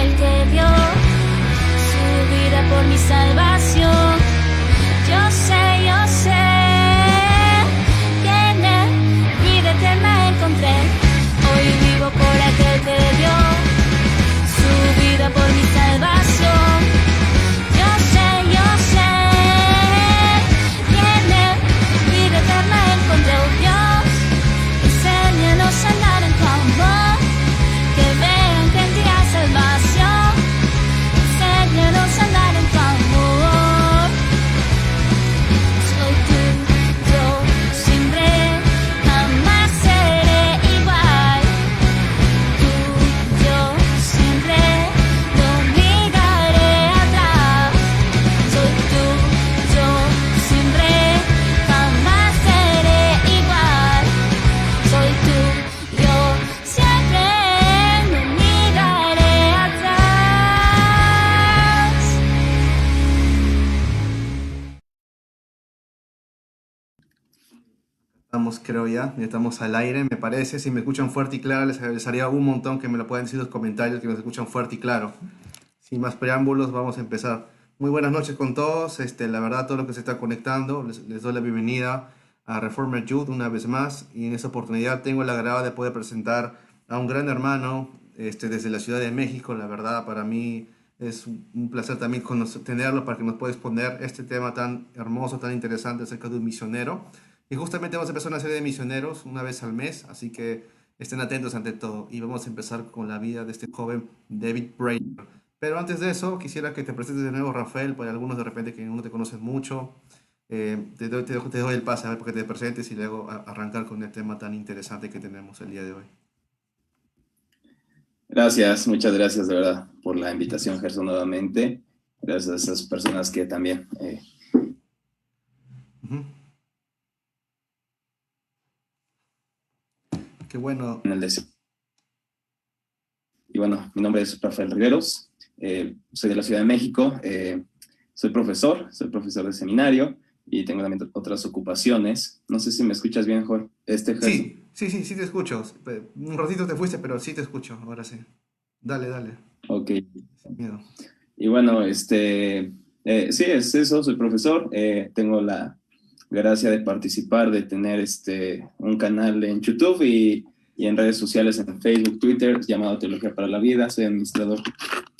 aquel que dio su vida por mi salvación. Yo sé que en él vida eterna encontré. Hoy vivo por aquel que dio su vida por mi salvación. Yo sé que en él vida eterna encontré. Oh Dios, enséñanos a andar en tu amor, que vean que en ti hay salvación. Enséñanos a andar en tu amor. Soy tuyo siempre, jamás seré igual. Tuyo siempre, no miraré atrás. Soy tuyo siempre, jamás seré igual. Soy tuyo siempre, no miraré atrás. Estamos, creo ya estamos al aire, me parece. Si me escuchan fuerte y claro, les agradecería un montón que me lo puedan decir en los comentarios, que nos escuchan fuerte y claro. Sin más preámbulos, vamos a empezar. Muy buenas noches con todos. La verdad, todo lo que se está conectando, les doy la bienvenida a Reformer Youth una vez más. Y en esta oportunidad tengo el agrado de poder presentar a un gran hermano desde la Ciudad de México. La verdad, para mí es un placer también tenerlo para que nos pueda exponer este tema tan hermoso, tan interesante acerca de un misionero. Y justamente vamos a empezar una serie de misioneros una vez al mes, así que estén atentos ante todo. Y vamos a empezar con la vida de este joven David Brainerd. Pero antes de eso, quisiera que te presentes de nuevo, Rafael, para algunos de repente que no te conocen mucho. Te doy el pase a ver para que te presentes y luego arrancar con el tema tan interesante que tenemos el día de hoy. Gracias, muchas gracias de verdad por la invitación, Gerson, nuevamente. Gracias a esas personas que también... Ujú. Qué bueno. en el deseo. Y bueno, mi nombre es Rafael Riveros, soy de la Ciudad de México, soy profesor de seminario y tengo también otras ocupaciones. No sé si me escuchas bien, Jorge. Gerson. Sí, te escucho. Un ratito te fuiste, pero sí te escucho, ahora sí. Dale. Ok. Sin miedo. Y bueno, sí, es eso, soy profesor, tengo la gracia de participar, de tener un canal en YouTube y en redes sociales, en Facebook, Twitter, llamado Teología para la Vida. Soy administrador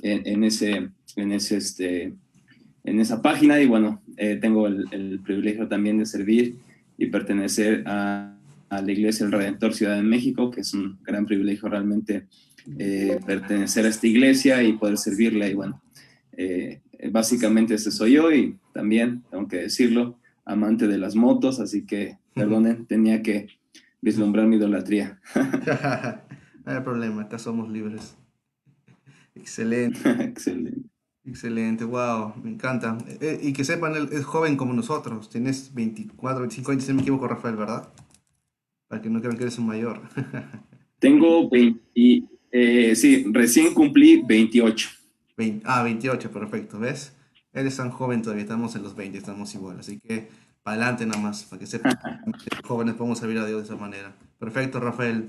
en esa página y bueno, tengo el privilegio también de servir y pertenecer a la Iglesia del Redentor Ciudad de México, que es un gran privilegio realmente pertenecer a esta iglesia y poder servirla. Y bueno, básicamente ese soy yo y también, tengo que decirlo, amante de las motos, así que, perdonen, tenía que vislumbrar mi idolatría. No hay problema, acá somos libres. Excelente, excelente, wow, me encanta. Y que sepan, él es joven como nosotros, tienes 24, 25 años, si no me equivoco, Rafael, ¿verdad? Para que no crean que eres un mayor. Tengo 20, sí, recién cumplí 28. 28, perfecto, ¿ves? Eres tan joven todavía, estamos en los 20, estamos igual, así que para adelante nada más, para que sepan que jóvenes podemos servir a Dios de esa manera. Perfecto, Rafael.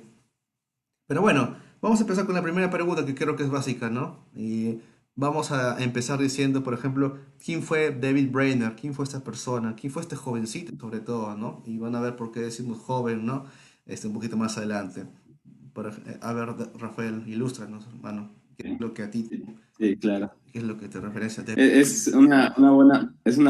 Pero bueno, vamos a empezar con la primera pregunta que creo que es básica, ¿no? Y vamos a empezar diciendo, por ejemplo, ¿quién fue David Brainerd? ¿Quién fue esta persona? ¿Quién fue este jovencito, sobre todo, ¿no? Y van a ver por qué decimos joven, ¿no? Un poquito más adelante. A ver, Rafael, ilústranos, hermano. ¿Qué es lo que a ti Sí, claro. ¿Qué es lo que te referencia a David? Es una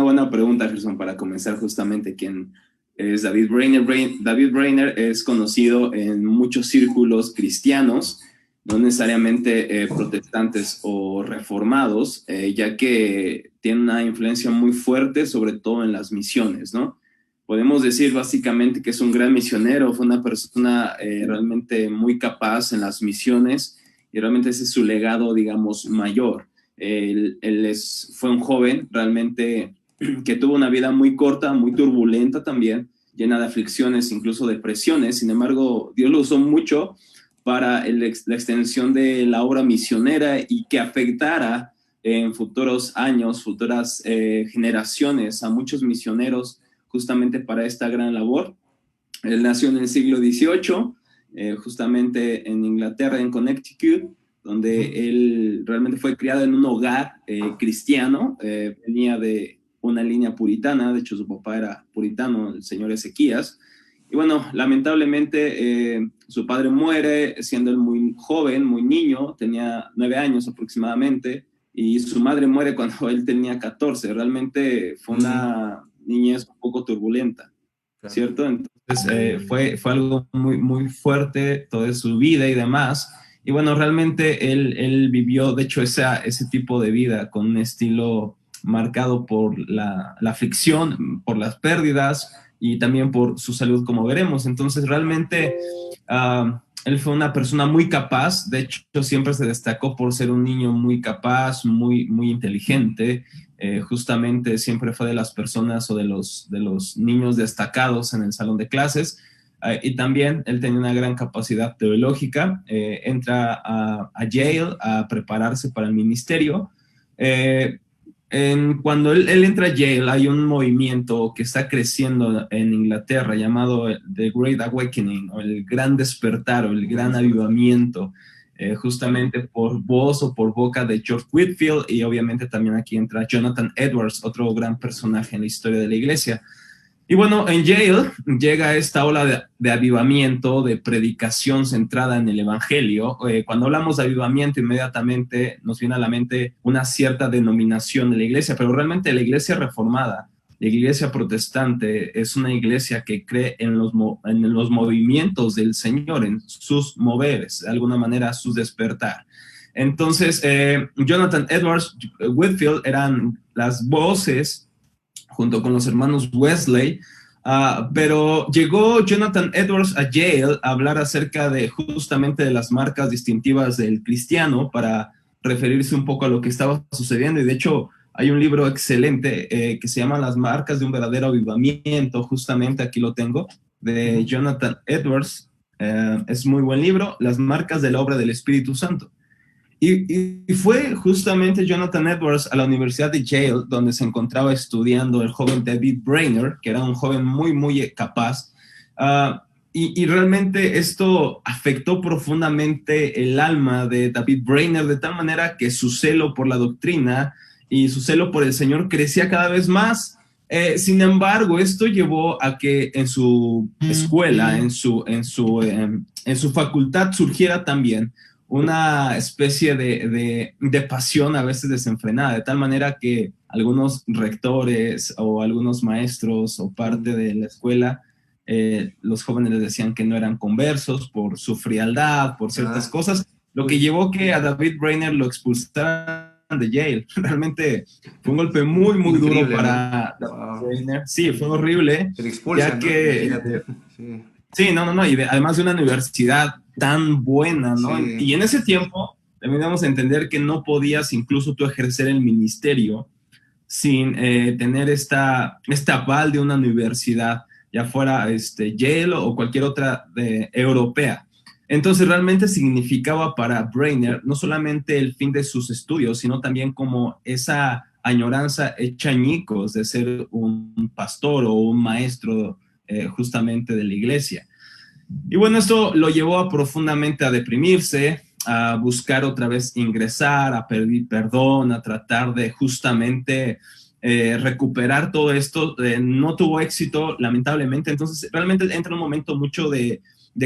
buena pregunta, Gerson, para comenzar justamente quién es David Brainerd. David Brainerd es conocido en muchos círculos cristianos, no necesariamente protestantes o reformados, ya que tiene una influencia muy fuerte, sobre todo en las misiones, ¿no? Podemos decir básicamente que es un gran misionero, fue una persona realmente muy capaz en las misiones y realmente ese es su legado, digamos, mayor. Él fue un joven realmente que tuvo una vida muy corta, muy turbulenta también, llena de aflicciones, incluso depresiones. Sin embargo, Dios lo usó mucho para la extensión de la obra misionera y que afectara en futuros años, futuras generaciones a muchos misioneros justamente para esta gran labor. Él nació en el siglo XVIII, justamente en Inglaterra, en Connecticut, donde él realmente fue criado en un hogar cristiano, venía de una línea puritana, de hecho su papá era puritano, el señor Ezequías, y bueno, lamentablemente su padre muere siendo él muy joven, muy niño, tenía 9 años aproximadamente, y su madre muere cuando él tenía 14. Realmente fue una niñez un poco turbulenta, Claro. ¿cierto? Entonces fue algo muy, muy fuerte toda su vida y demás. Y bueno, realmente él vivió, de hecho, ese tipo de vida con un estilo marcado por la aflicción, por las pérdidas y también por su salud, como veremos. Entonces, realmente él fue una persona muy capaz. De hecho, siempre se destacó por ser un niño muy capaz, muy, muy inteligente. Justamente siempre fue de las personas o de los niños destacados en el salón de clases. Y también él tenía una gran capacidad teológica. Entra a Yale a prepararse para el ministerio. Cuando él entra a Yale, hay un movimiento que está creciendo en Inglaterra llamado The Great Awakening, o el Gran Despertar, o el Gran Avivamiento, justamente por voz o por boca de George Whitefield, y obviamente también aquí entra Jonathan Edwards, otro gran personaje en la historia de la iglesia. Y bueno, en Yale llega esta ola de avivamiento, de predicación centrada en el evangelio. Cuando hablamos de avivamiento, inmediatamente nos viene a la mente una cierta denominación de la iglesia, pero realmente la iglesia reformada, la iglesia protestante, es una iglesia que cree en los movimientos del Señor, en sus moveres, de alguna manera su despertar. Entonces, Jonathan Edwards, Whitefield eran las voces junto con los hermanos Wesley, pero llegó Jonathan Edwards a Yale a hablar acerca de justamente de las marcas distintivas del cristiano para referirse un poco a lo que estaba sucediendo, y de hecho hay un libro excelente que se llama Las marcas de un verdadero avivamiento, justamente aquí lo tengo, de Jonathan Edwards. Es muy buen libro, Las marcas de la obra del Espíritu Santo. Y fue justamente Jonathan Edwards a la Universidad de Yale, donde se encontraba estudiando el joven David Brainerd, que era un joven muy, muy capaz. Y realmente esto afectó profundamente el alma de David Brainerd, de tal manera que su celo por la doctrina y su celo por el Señor crecía cada vez más. Sin embargo, esto llevó a que en su escuela, en su facultad, surgiera también una especie de pasión a veces desenfrenada, de tal manera que algunos rectores o algunos maestros o parte de la escuela, los jóvenes les decían que no eran conversos por su frialdad, por ciertas cosas, lo que llevó que a David Brainerd lo expulsaran de Yale. Realmente fue un golpe muy, muy duro para David Brainerd. Sí, fue horrible. Se expulsan, ya que... ¿no? Sí. Sí, no, y además de una universidad tan buena, ¿no? Sí. Y en ese tiempo también debemos entender que no podías incluso tú ejercer el ministerio sin tener esta aval de una universidad, ya fuera Yale o cualquier otra europea. Entonces realmente significaba para Brainerd no solamente el fin de sus estudios, sino también como esa añoranza hecha añicos de ser un pastor o un maestro justamente de la iglesia. Y bueno, esto lo llevó profundamente a deprimirse, a buscar otra vez ingresar, a pedir perdón, a tratar de justamente recuperar todo esto. No tuvo éxito, lamentablemente. Entonces realmente entra un momento mucho de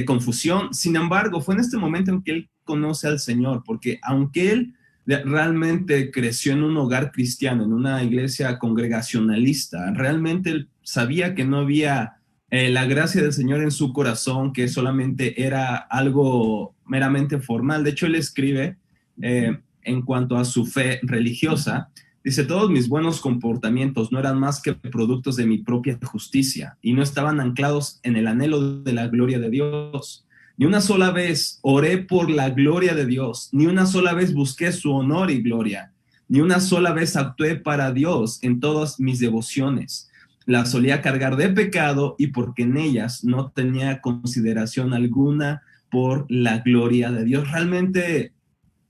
confusión. Sin embargo, fue en este momento en que él conoce al Señor, porque aunque él realmente creció en un hogar cristiano, en una iglesia congregacionalista, realmente él sabía que no había la gracia del Señor en su corazón, que solamente era algo meramente formal. De hecho, él escribe en cuanto a su fe religiosa, dice: todos mis buenos comportamientos no eran más que productos de mi propia justicia y no estaban anclados en el anhelo de la gloria de Dios. Ni una sola vez oré por la gloria de Dios, ni una sola vez busqué su honor y gloria, ni una sola vez actué para Dios en todas mis devociones. Las solía cargar de pecado y porque en ellas no tenía consideración alguna por la gloria de Dios. Realmente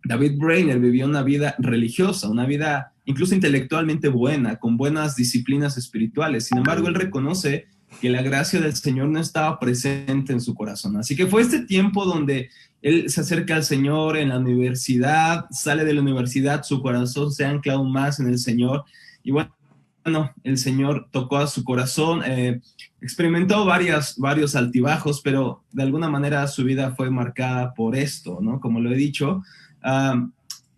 David Brainerd vivió una vida religiosa, una vida incluso intelectualmente buena, con buenas disciplinas espirituales. Sin embargo, él reconoce que la gracia del Señor no estaba presente en su corazón. Así que fue este tiempo donde él se acerca al Señor en la universidad, sale de la universidad, su corazón se ancla aún más en el Señor. Y bueno, el Señor tocó a su corazón, experimentó varios altibajos, pero de alguna manera su vida fue marcada por esto, ¿no? Como lo he dicho.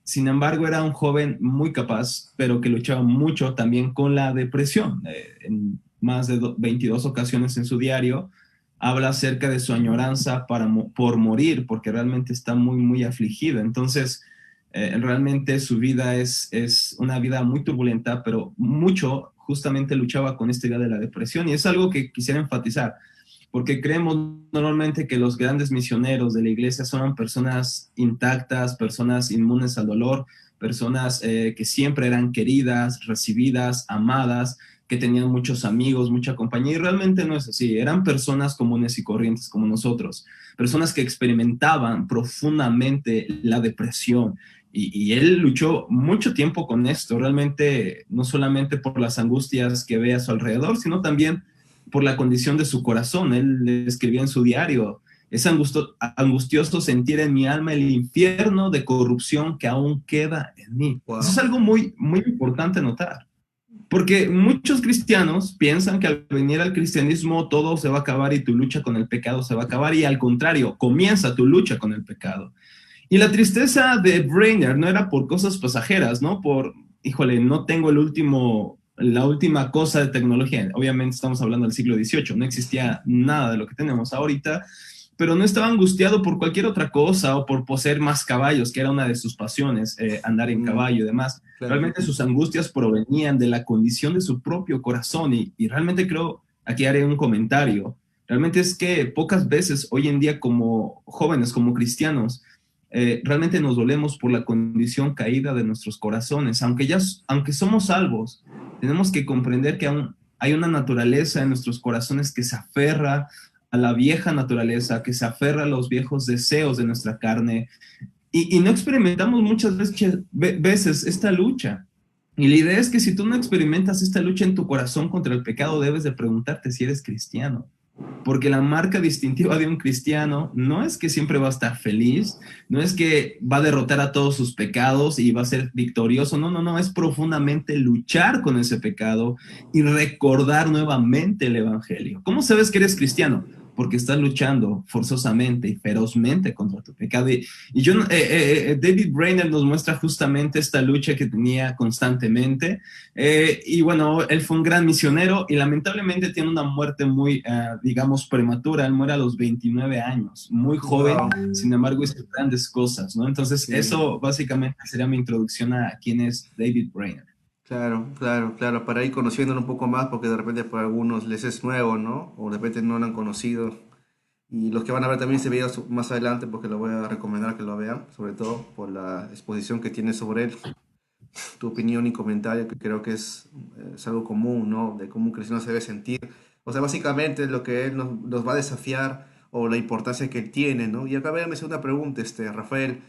Sin embargo, era un joven muy capaz, pero que luchaba mucho también con la depresión. En más de 22 ocasiones en su diario habla acerca de su añoranza por morir, porque realmente está muy afligido. Entonces, realmente su vida es una vida muy turbulenta, pero mucho justamente luchaba con esta idea de la depresión. Y es algo que quisiera enfatizar, porque creemos normalmente que los grandes misioneros de la iglesia son personas intactas, personas inmunes al dolor, personas que siempre eran queridas, recibidas, amadas, que tenían muchos amigos, mucha compañía, y realmente no es así. Eran personas comunes y corrientes como nosotros, personas que experimentaban profundamente la depresión, y él luchó mucho tiempo con esto, realmente no solamente por las angustias que ve a su alrededor, sino también por la condición de su corazón. Él escribía en su diario: es angustioso sentir en mi alma el infierno de corrupción que aún queda en mí. Wow. Eso es algo muy importante notar, porque muchos cristianos piensan que al venir al cristianismo todo se va a acabar y tu lucha con el pecado se va a acabar, y al contrario, comienza tu lucha con el pecado. Y la tristeza de Brainerd no era por cosas pasajeras, ¿no? Híjole, no tengo la última cosa de tecnología. Obviamente estamos hablando del siglo XVIII, no existía nada de lo que tenemos ahorita, pero no estaba angustiado por cualquier otra cosa o por poseer más caballos, que era una de sus pasiones, andar en caballo y demás. Claro. Realmente sus angustias provenían de la condición de su propio corazón, y realmente creo, aquí haré un comentario, realmente es que pocas veces hoy en día como jóvenes, como cristianos, realmente nos dolemos por la condición caída de nuestros corazones. Aunque somos salvos, tenemos que comprender que aún hay una naturaleza en nuestros corazones que se aferra a la vieja naturaleza, que se aferra a los viejos deseos de nuestra carne, y no experimentamos muchas veces esta lucha. Y la idea es que si tú no experimentas esta lucha en tu corazón contra el pecado, debes de preguntarte si eres cristiano. Porque la marca distintiva de un cristiano no es que siempre va a estar feliz, no es que va a derrotar a todos sus pecados y va a ser victorioso, no, es profundamente luchar con ese pecado y recordar nuevamente el evangelio. ¿Cómo sabes que eres cristiano? Porque estás luchando forzosamente y ferozmente contra tu pecado. David Brainerd nos muestra justamente esta lucha que tenía constantemente. Y bueno, él fue un gran misionero y lamentablemente tiene una muerte muy, digamos, prematura. Él muere a los 29 años, muy joven, wow. Sin embargo hizo grandes cosas, ¿no? Entonces, sí. Eso básicamente sería mi introducción a quién es David Brainerd. Claro, para ir conociéndolo un poco más, porque de repente para algunos les es nuevo, ¿no? O de repente no lo han conocido. Y los que van a ver también este video más adelante, porque lo voy a recomendar que lo vean, sobre todo por la exposición que tiene sobre él, tu opinión y comentario, que creo que es algo común, ¿no? De cómo un cristiano se debe sentir. O sea, básicamente lo que él nos va a desafiar, o la importancia que él tiene, ¿no? Y acá me hace una pregunta, Rafael.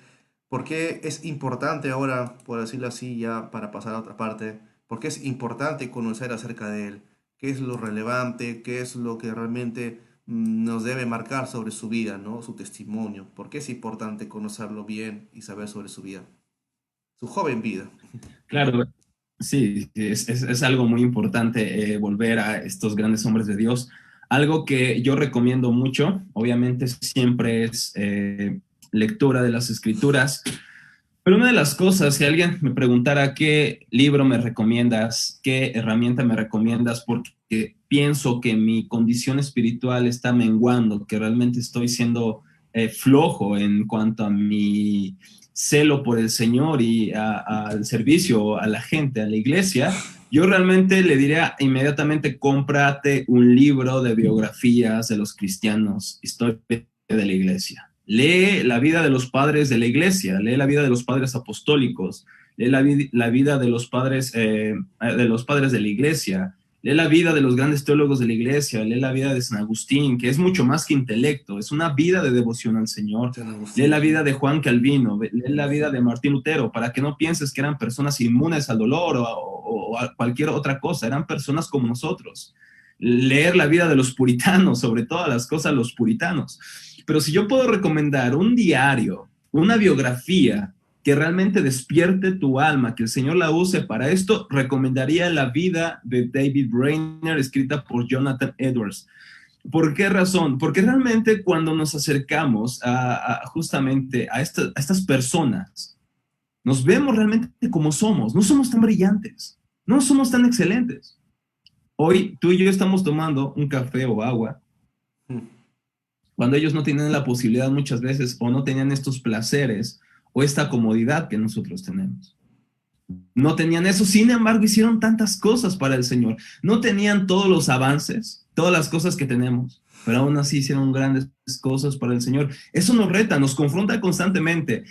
¿Por qué es importante ahora, por decirlo así, ya para pasar a otra parte, por qué es importante conocer acerca de él? ¿Qué es lo relevante? ¿Qué es lo que realmente nos debe marcar sobre su vida, ¿no? Su testimonio? ¿Por qué es importante conocerlo bien y saber sobre su vida? Su joven vida. Claro, sí, es algo muy importante volver a estos grandes hombres de Dios. Algo que yo recomiendo mucho, obviamente siempre es... lectura de las escrituras, pero una de las cosas, si alguien me preguntara qué libro me recomiendas, qué herramienta me recomiendas, porque pienso que mi condición espiritual está menguando, que realmente estoy siendo flojo en cuanto a mi celo por el Señor y al servicio a la gente, a la iglesia, yo realmente le diría inmediatamente: cómprate un libro de biografías de los cristianos, historia de la iglesia. Lee la vida de los padres de la iglesia, lee la vida de los padres apostólicos, lee la vida de los padres de la iglesia, lee la vida de los grandes teólogos de la iglesia, lee la vida de San Agustín, que es mucho más que intelecto, es una vida de devoción al Señor. Lee la vida de Juan Calvino, lee la vida de Martín Lutero, para que no pienses que eran personas inmunes al dolor o a cualquier otra cosa, eran personas como nosotros. leer la vida de los puritanos, sobre todas las cosas los puritanos. Pero si yo puedo recomendar un diario, una biografía que realmente despierte tu alma, que el Señor la use para esto, recomendaría la vida de David Brainerd, escrita por Jonathan Edwards. ¿Por qué razón? Porque realmente cuando nos acercamos justamente a estas personas, nos vemos realmente como somos. No somos tan brillantes, no somos tan excelentes. Hoy tú y yo estamos tomando un café o agua, cuando ellos no tenían la posibilidad muchas veces o no tenían estos placeres o esta comodidad que nosotros tenemos. No tenían eso, sin embargo hicieron tantas cosas para el Señor. No tenían todos los avances, todas las cosas que tenemos, pero aún así hicieron grandes cosas para el Señor. Eso nos reta, nos confronta constantemente.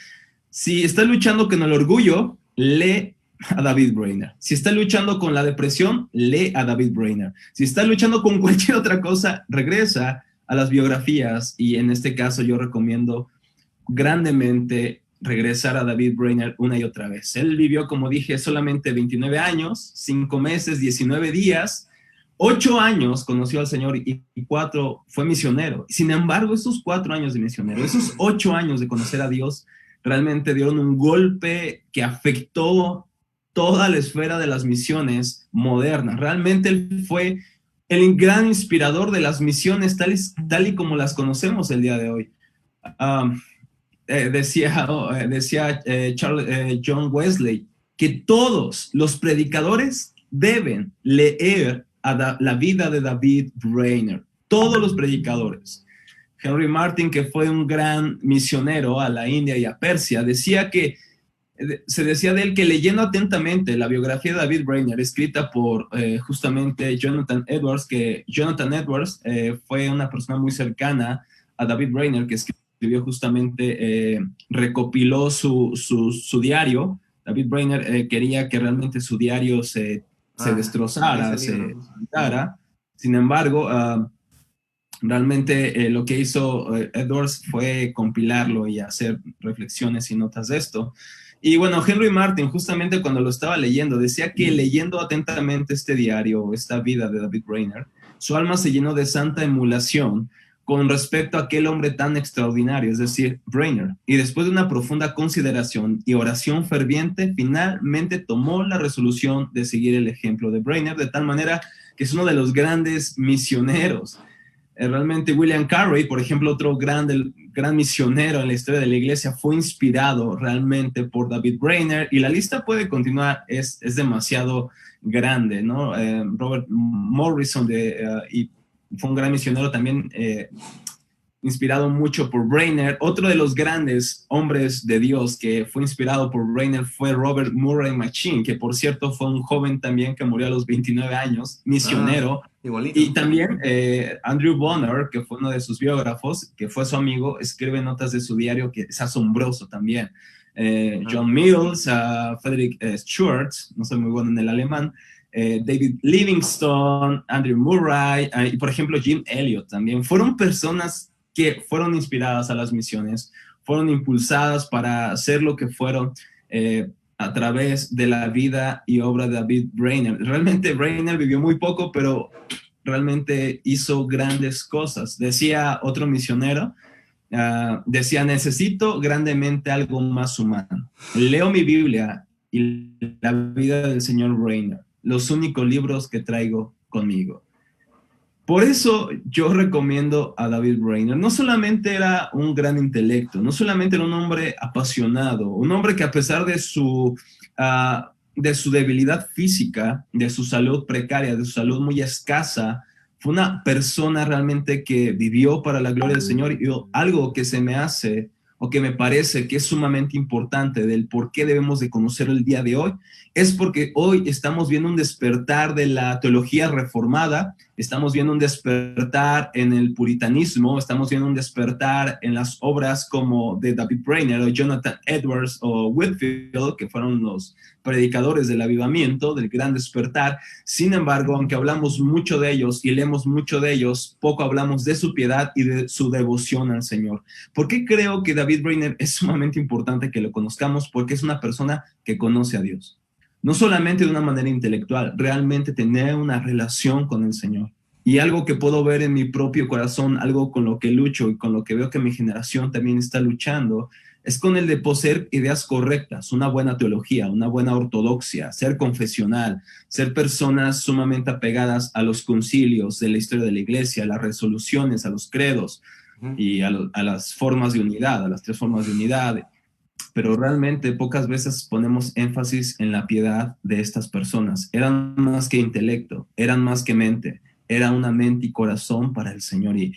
Si está luchando con el orgullo, lee a David Brainerd. Si está luchando con la depresión, lee a David Brainerd. Si está luchando con cualquier otra cosa, regresa a las biografías, y en este caso yo recomiendo grandemente regresar a David Brainerd una y otra vez. Él vivió, como dije, solamente 29 años, 5 meses, 19 días, 8 años conoció al Señor y 4 fue misionero. Sin embargo, esos 4 años de misionero, esos 8 años de conocer a Dios, realmente dieron un golpe que afectó toda la esfera de las misiones modernas. Realmente él fue el gran inspirador de las misiones tal y como las conocemos el día de hoy. Decía John Wesley que todos los predicadores deben leer la vida de David Brainerd. Todos los predicadores. Henry Martin, que fue un gran misionero a la India y a Persia, se decía de él que leyendo atentamente la biografía de David Brainerd, escrita por justamente Jonathan Edwards, que Jonathan Edwards fue una persona muy cercana a David Brainerd, que escribió justamente, recopiló su diario. David Brainerd quería que realmente su diario se destrozara, se quitara. Sin embargo, realmente lo que hizo Edwards fue compilarlo y hacer reflexiones y notas de esto. Y bueno, Henry Martin, justamente cuando lo estaba leyendo, decía que leyendo atentamente este diario, esta vida de David Brainerd, su alma se llenó de santa emulación con respecto a aquel hombre tan extraordinario, es decir, Brainerd. Y después de una profunda consideración y oración ferviente, finalmente tomó la resolución de seguir el ejemplo de Brainerd, de tal manera que es uno de los grandes misioneros. Realmente William Carey, por ejemplo, otro gran misionero en la historia de la iglesia, fue inspirado realmente por David Brainerd, y la lista puede continuar, es demasiado grande, ¿no? Robert Morrison y fue un gran misionero también, inspirado mucho por Brainerd. Otro de los grandes hombres de Dios que fue inspirado por Brainerd fue Robert Murray M'Cheyne, que por cierto fue un joven también que murió a los 29 años, misionero. Igualito. Y también Andrew Bonner, que fue uno de sus biógrafos, que fue su amigo, escribe notas de su diario que es asombroso también. John Mills, Frederick Stewart, no soy muy bueno en el alemán, David Livingstone, Andrew Murray, y por ejemplo Jim Elliot también. Fueron personas que fueron inspiradas a las misiones, fueron impulsadas para hacer lo que fueron a través de la vida y obra de David Brainerd. Realmente Brainerd vivió muy poco, pero realmente hizo grandes cosas. Decía otro misionero, decía, necesito grandemente algo más humano. Leo mi Biblia y la vida del señor Brainerd, los únicos libros que traigo conmigo. Por eso yo recomiendo a David Brainerd. No solamente era un gran intelecto, no solamente era un hombre apasionado, un hombre que a pesar de su debilidad física, de su salud precaria, de su salud muy escasa, fue una persona realmente que vivió para la gloria del Señor. Y algo que se me hace o que me parece que es sumamente importante del por qué debemos de conocer el día de hoy, es porque hoy estamos viendo un despertar de la teología reformada, estamos viendo un despertar en el puritanismo, estamos viendo un despertar en las obras como de David Brainerd o Jonathan Edwards o Whitefield, que fueron los predicadores del avivamiento, del gran despertar. Sin embargo, aunque hablamos mucho de ellos y leemos mucho de ellos, poco hablamos de su piedad y de su devoción al Señor. ¿Por qué creo que David Brainerd es sumamente importante que lo conozcamos? Porque es una persona que conoce a Dios. No solamente de una manera intelectual, realmente tener una relación con el Señor. Y algo que puedo ver en mi propio corazón, algo con lo que lucho y con lo que veo que mi generación también está luchando, es con el de poseer ideas correctas, una buena teología, una buena ortodoxia, ser confesional, ser personas sumamente apegadas a los concilios de la historia de la iglesia, a las resoluciones, a los credos Ujú. y a las formas de unidad, a las tres formas de unidad. Pero realmente pocas veces ponemos énfasis en la piedad de estas personas. Eran más que intelecto, eran más que mente, era una mente y corazón para el Señor. Y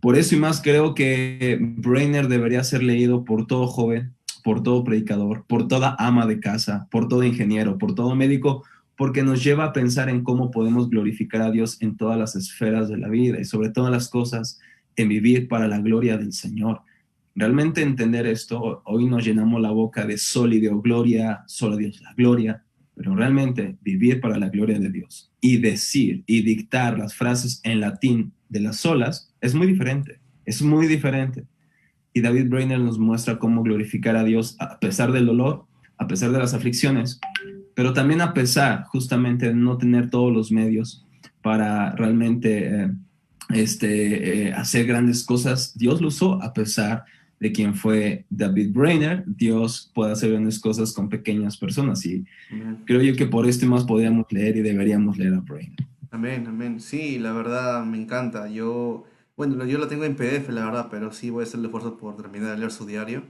por eso y más creo que Brainer debería ser leído por todo joven, por todo predicador, por toda ama de casa, por todo ingeniero, por todo médico, porque nos lleva a pensar en cómo podemos glorificar a Dios en todas las esferas de la vida y sobre todas las cosas en vivir para la gloria del Señor. Realmente entender esto, hoy nos llenamos la boca de sol y de gloria, solo Dios la gloria, pero realmente vivir para la gloria de Dios y decir y dictar las frases en latín de las olas es muy diferente, es muy diferente. Y David Brainerd nos muestra cómo glorificar a Dios a pesar del dolor, a pesar de las aflicciones, pero también a pesar justamente de no tener todos los medios para realmente hacer grandes cosas. Dios lo usó a pesar de quien fue David Brainerd. Dios puede hacer grandes cosas con pequeñas personas y Amén. creo yo que por esto más podríamos leer y deberíamos leer a Brainerd. Amén, amén. Sí, la verdad me encanta. Bueno, yo lo tengo en PDF, la verdad, pero sí voy a hacer el esfuerzo por terminar de leer su diario.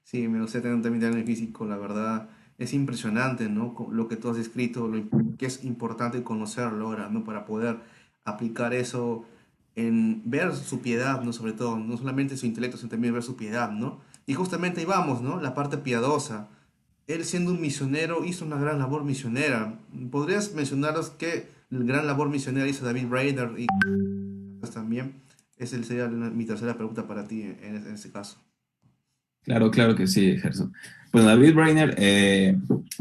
Sí, me gustaría tener también diario en físico, la verdad. Es impresionante, ¿no? Lo que tú has escrito, que es importante conocerlo ahora, ¿no? Para poder aplicar eso en ver su piedad, ¿no? Sobre todo, no solamente su intelecto, sino también ver su piedad, ¿no? Y justamente ahí vamos, ¿no? La parte piadosa. Él siendo un misionero hizo una gran labor misionera. ¿Podrías mencionaros qué gran labor misionera hizo David Brainerd y pues, también? Esa sería mi tercera pregunta para ti en este caso. Claro, claro que sí, Gerson. Pues David Brainerd,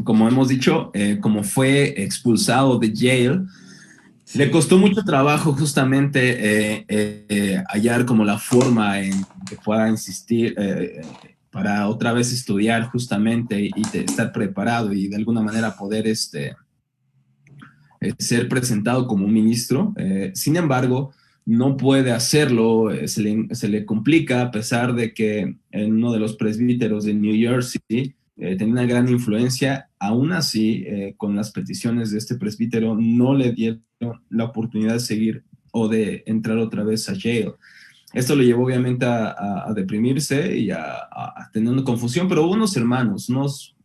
como hemos dicho, como fue expulsado de Yale, le Sí. costó mucho trabajo justamente hallar como la forma en que pueda insistir para otra vez estudiar justamente y estar preparado y de alguna manera poder ser presentado como un ministro. Sin embargo, no puede hacerlo, se le complica a pesar de que en uno de los presbíteros de New Jersey tenía una gran influencia. Aún así, con las peticiones de este presbítero, no le dieron la oportunidad de seguir o de entrar otra vez a Yale. Esto lo llevó obviamente a deprimirse y a tener una confusión, pero hubo unos hermanos,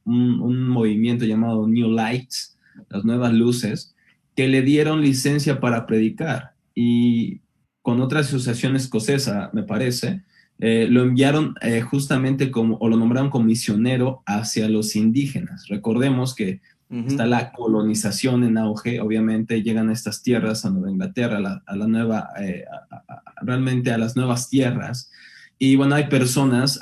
un movimiento llamado New Lights, las nuevas luces, que le dieron licencia para predicar y con otra asociación escocesa, me parece, lo enviaron justamente como, o lo nombraron como misionero hacia los indígenas. Recordemos que está Ujú. la colonización en auge, obviamente llegan a estas tierras, a Nueva Inglaterra, a la nueva, realmente a las nuevas tierras. Y bueno, hay personas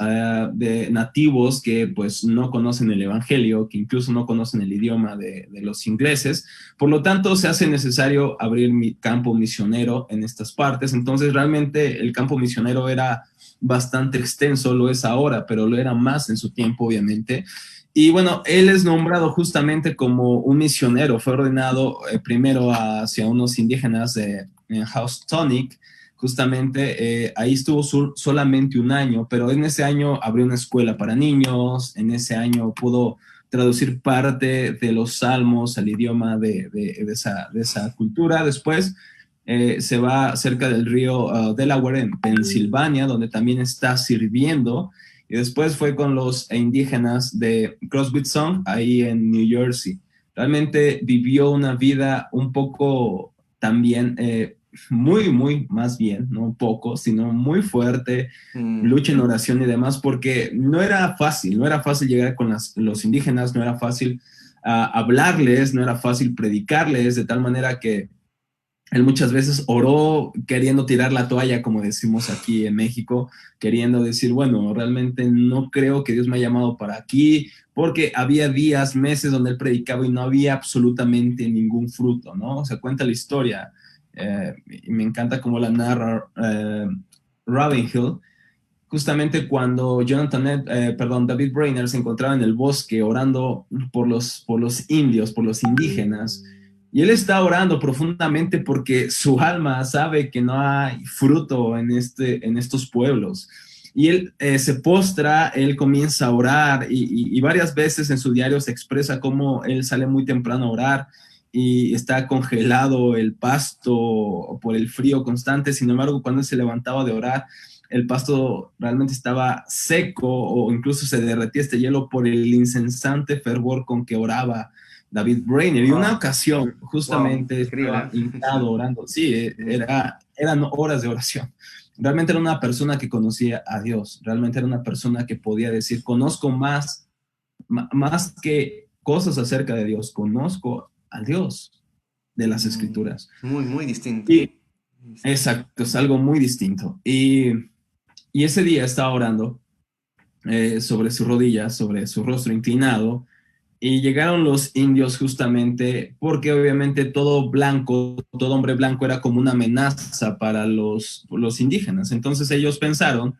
de nativos que pues no conocen el evangelio, que incluso no conocen el idioma de los ingleses. Por lo tanto, se hace necesario abrir mi campo misionero en estas partes. Entonces, realmente el campo misionero era bastante extenso, lo es ahora, pero lo era más en su tiempo, obviamente. Y bueno, él es nombrado justamente como un misionero, fue ordenado primero hacia unos indígenas de Housatonic, justamente ahí estuvo solamente un año, pero en ese año abrió una escuela para niños, en ese año pudo traducir parte de los salmos al idioma de esa cultura. Después se va cerca del río Delaware en Pensilvania, donde también está sirviendo. Y después fue con los indígenas de Crosby Song, ahí en New Jersey. Realmente vivió una vida un poco también, muy, más bien, no un poco, sino muy fuerte, Mm. lucha en oración y demás, porque no era fácil llegar con los indígenas, no era fácil hablarles, no era fácil predicarles, de tal manera que él muchas veces oró queriendo tirar la toalla, como decimos aquí en México, queriendo decir, bueno, realmente no creo que Dios me ha llamado para aquí, porque había días, meses donde él predicaba y no había absolutamente ningún fruto, ¿no? Se cuenta la historia, y me encanta cómo la narra Robin Hill, justamente cuando David Brainerd se encontraba en el bosque orando por los indios, por los indígenas, Y él está orando profundamente porque su alma sabe que no hay fruto en estos pueblos. Y él se postra, él comienza a orar y varias veces en su diario se expresa cómo él sale muy temprano a orar y está congelado el pasto por el frío constante. Sin embargo, cuando él se levantaba de orar, el pasto realmente estaba seco o incluso se derretía este hielo por el incesante fervor con que oraba David Brainerd. Y una ocasión, justamente, increíble, estaba hincado orando. Sí, eran horas de oración. Realmente era una persona que conocía a Dios. Realmente era una persona que podía decir, conozco más que cosas acerca de Dios. Conozco a Dios de las Escrituras. Muy, muy distinto. Y, exacto, es algo muy distinto. Y ese día estaba orando sobre su rodilla, sobre su rostro inclinado, y llegaron los indios justamente porque obviamente todo blanco, todo hombre blanco era como una amenaza para los indígenas. Entonces ellos pensaron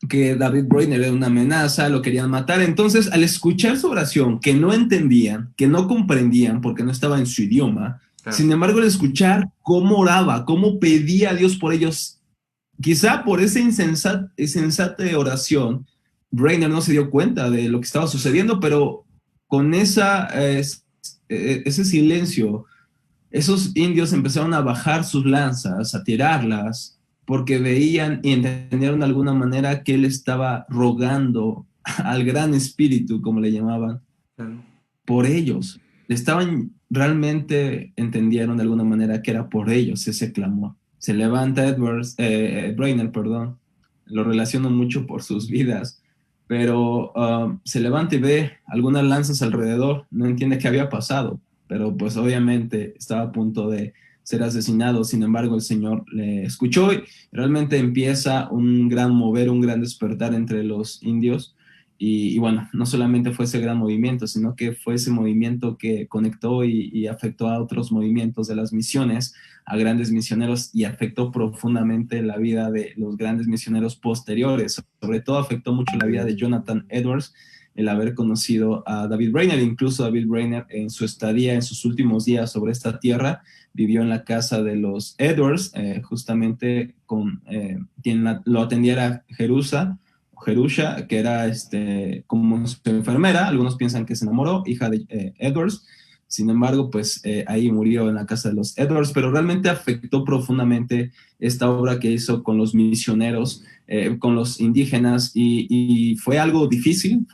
que David Brainerd era una amenaza, lo querían matar. Entonces, al escuchar su oración, que no entendían, que no comprendían porque no estaba en su idioma, sin embargo, al escuchar cómo oraba, cómo pedía a Dios por ellos, quizá por esa insensata oración, Brainerd no se dio cuenta de lo que estaba sucediendo, pero con ese silencio, esos indios empezaron a bajar sus lanzas, a tirarlas, porque veían y entendieron de alguna manera que él estaba rogando al gran espíritu, como le llamaban, por ellos. Realmente entendieron de alguna manera que era por ellos ese clamor. Se levanta Brainerd, perdón, lo relaciono mucho por sus vidas, pero se levanta y ve algunas lanzas alrededor, no entiende qué había pasado, pero pues obviamente estaba a punto de ser asesinado. Sin embargo, el Señor le escuchó y realmente empieza un gran mover, un gran despertar entre los indios. Y bueno, no solamente fue ese gran movimiento, sino que fue ese movimiento que conectó y afectó a otros movimientos de las misiones, a grandes misioneros, y afectó profundamente la vida de los grandes misioneros posteriores. Sobre todo afectó mucho la vida de Jonathan Edwards, el haber conocido a David Brainerd. Incluso David Brainerd, en su estadía, en sus últimos días sobre esta tierra, vivió en la casa de los Edwards, justamente con quien lo atendiera Jerusha, que era como su enfermera. Algunos piensan que se enamoró, hija de Edwards. Sin embargo, pues ahí murió en la casa de los Edwards, pero realmente afectó profundamente esta obra que hizo con los misioneros, con los indígenas, y fue algo difícil,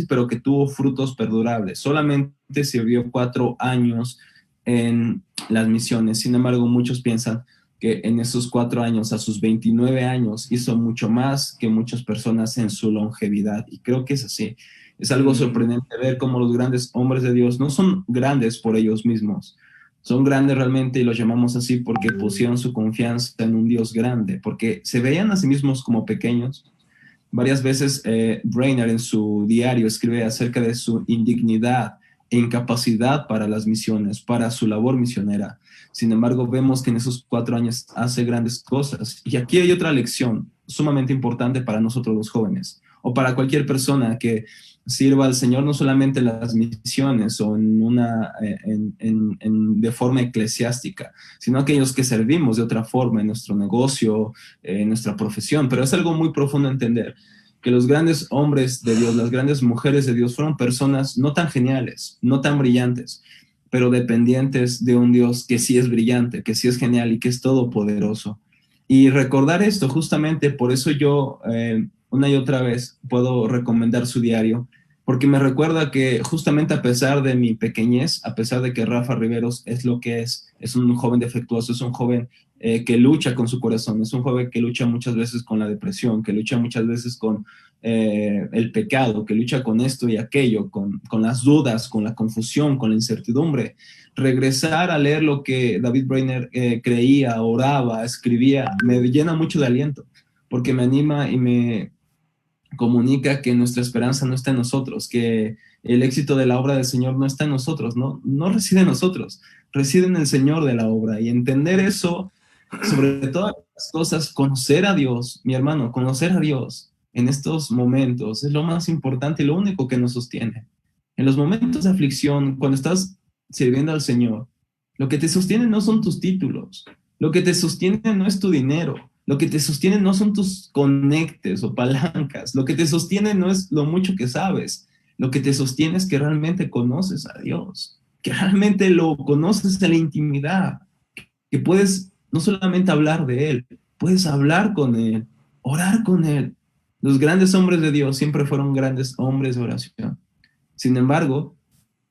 pero que tuvo frutos perdurables. Solamente sirvió 4 años en las misiones. Sin embargo, muchos piensan que en esos 4 años, a sus 29 años, hizo mucho más que muchas personas en su longevidad. Y creo que es así. Es algo sorprendente ver cómo los grandes hombres de Dios no son grandes por ellos mismos. Son grandes realmente, y los llamamos así porque pusieron su confianza en un Dios grande, porque se veían a sí mismos como pequeños. Varias veces Brainerd en su diario escribe acerca de su indignidad e incapacidad para las misiones, para su labor misionera. Sin embargo, vemos que en esos 4 años hace grandes cosas. Y aquí hay otra lección sumamente importante para nosotros los jóvenes, o para cualquier persona que sirva al Señor, no solamente en las misiones o de forma eclesiástica, sino aquellos que servimos de otra forma en nuestro negocio, en nuestra profesión. Pero es algo muy profundo entender que los grandes hombres de Dios, las grandes mujeres de Dios, fueron personas no tan geniales, no tan brillantes, pero dependientes de un Dios que sí es brillante, que sí es genial y que es todopoderoso. Y recordar esto, justamente por eso yo una y otra vez puedo recomendar su diario, porque me recuerda que justamente a pesar de mi pequeñez, a pesar de que Rafa Riveros es lo que es un joven defectuoso, es un joven que lucha con su corazón, es un joven que lucha muchas veces con la depresión, que lucha muchas veces con el pecado, que lucha con esto y aquello, con las dudas, con la confusión, con la incertidumbre. Regresar a leer lo que David Brainerd creía, oraba, escribía, me llena mucho de aliento, porque me anima y me comunica que nuestra esperanza no está en nosotros, que el éxito de la obra del Señor no está en nosotros, no reside en nosotros, reside en el Señor de la obra. Y entender eso, sobre todas las cosas, conocer a Dios, mi hermano, conocer a Dios en estos momentos es lo más importante y lo único que nos sostiene. En los momentos de aflicción, cuando estás sirviendo al Señor, lo que te sostiene no son tus títulos, lo que te sostiene no es tu dinero, lo que te sostiene no son tus conectes o palancas, lo que te sostiene no es lo mucho que sabes, lo que te sostiene es que realmente conoces a Dios, que realmente lo conoces en la intimidad, que puedes no solamente hablar de Él, puedes hablar con Él, orar con Él. Los grandes hombres de Dios siempre fueron grandes hombres de oración. Sin embargo,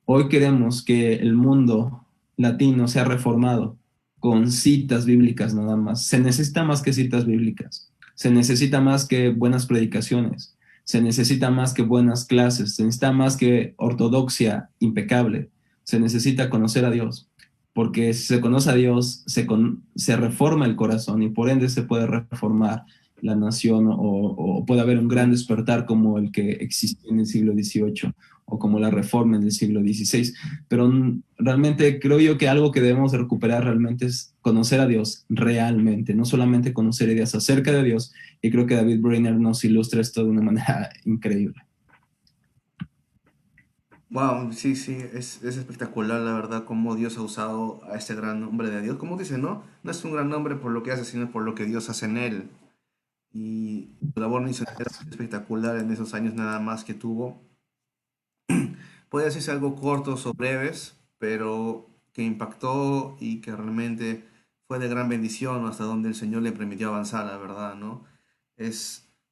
hoy queremos que el mundo latino sea reformado con citas bíblicas nada más. Se necesita más que citas bíblicas. Se necesita más que buenas predicaciones. Se necesita más que buenas clases. Se necesita más que ortodoxia impecable. Se necesita conocer a Dios. Porque si se conoce a Dios, se reforma el corazón y por ende se puede reformar la nación o puede haber un gran despertar como el que existió en el siglo XVIII o como la reforma en el siglo XVI. Pero realmente creo yo que algo que debemos recuperar realmente es conocer a Dios realmente, no solamente conocer ideas acerca de Dios, y creo que David Brainerd nos ilustra esto de una manera increíble. Wow, sí, sí, es espectacular la verdad cómo Dios ha usado a este gran hombre de Dios. Como dice, ¿no? No es un gran hombre por lo que hace, sino por lo que Dios hace en él. Y su labor misionera es espectacular en esos años nada más que tuvo. Puede decirse algo cortos o breves, pero que impactó y que realmente fue de gran bendición hasta donde el Señor le permitió avanzar, la verdad, ¿no?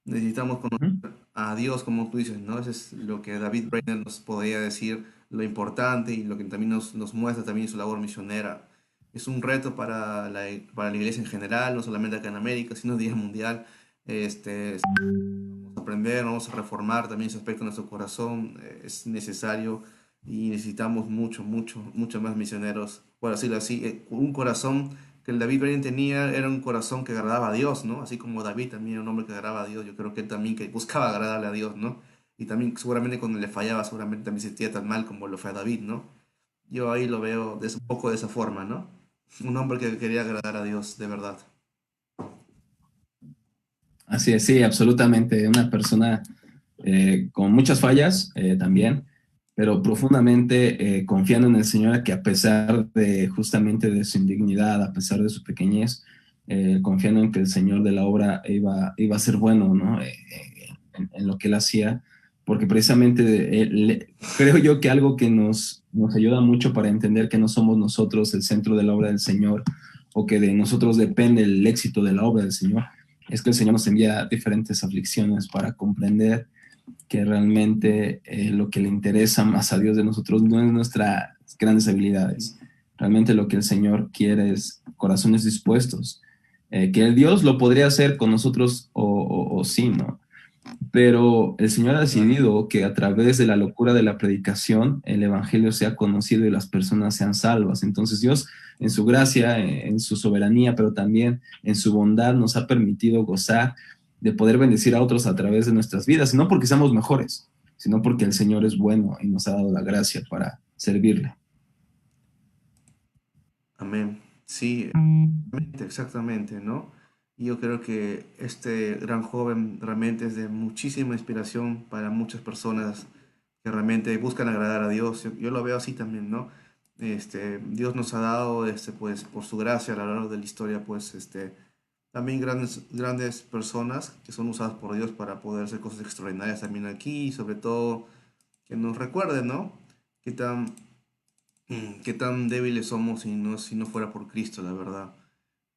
Necesitamos conocer a Dios, como tú dices, ¿no? Eso es lo que David Brainerd nos podría decir, lo importante y lo que también nos muestra también su labor misionera. Es un reto para la iglesia en general, no solamente acá en América, sino a nivel mundial. Vamos a aprender, vamos a reformar también ese aspecto de nuestro corazón. Es necesario y necesitamos mucho más misioneros, por decirlo así. Un corazón que el David Brainerd tenía era un corazón que agradaba a Dios, ¿no? Así como David también era un hombre que agradaba a Dios. Yo creo que él también que buscaba agradarle a Dios, ¿no? Y también seguramente cuando le fallaba, seguramente también se sentía tan mal como lo fue a David, ¿no? Yo ahí lo veo un poco de esa forma, ¿no? Un hombre que quería agradar a Dios, de verdad. Así es, sí, absolutamente. Una persona con muchas fallas también, pero profundamente confiando en el Señor, que a pesar de justamente de su indignidad, a pesar de su pequeñez, confiando en que el Señor de la obra iba a ser bueno, ¿no? En lo que él hacía, porque precisamente creo yo que algo que nos ayuda mucho para entender que no somos nosotros el centro de la obra del Señor, o que de nosotros depende el éxito de la obra del Señor, es que el Señor nos envía diferentes aflicciones para comprender que realmente lo que le interesa más a Dios de nosotros no es nuestras grandes habilidades. Realmente lo que el Señor quiere es corazones dispuestos. Que el Dios lo podría hacer con nosotros o sí, ¿no? Pero el Señor ha decidido que a través de la locura de la predicación el Evangelio sea conocido y las personas sean salvas. Entonces Dios, en su gracia, en su soberanía, pero también en su bondad, nos ha permitido gozar de poder bendecir a otros a través de nuestras vidas, y no porque seamos mejores, sino porque el Señor es bueno y nos ha dado la gracia para servirle. Amén. Sí, exactamente, ¿no? Y yo creo que este gran joven realmente es de muchísima inspiración para muchas personas que realmente buscan agradar a Dios. Yo lo veo así también, ¿no? Dios nos ha dado, pues, por su gracia a lo largo de la historia, pues, también grandes personas que son usadas por Dios para poder hacer cosas extraordinarias también aquí y sobre todo que nos recuerden, ¿no? Qué tan, qué tan débiles somos si no fuera por Cristo, la verdad.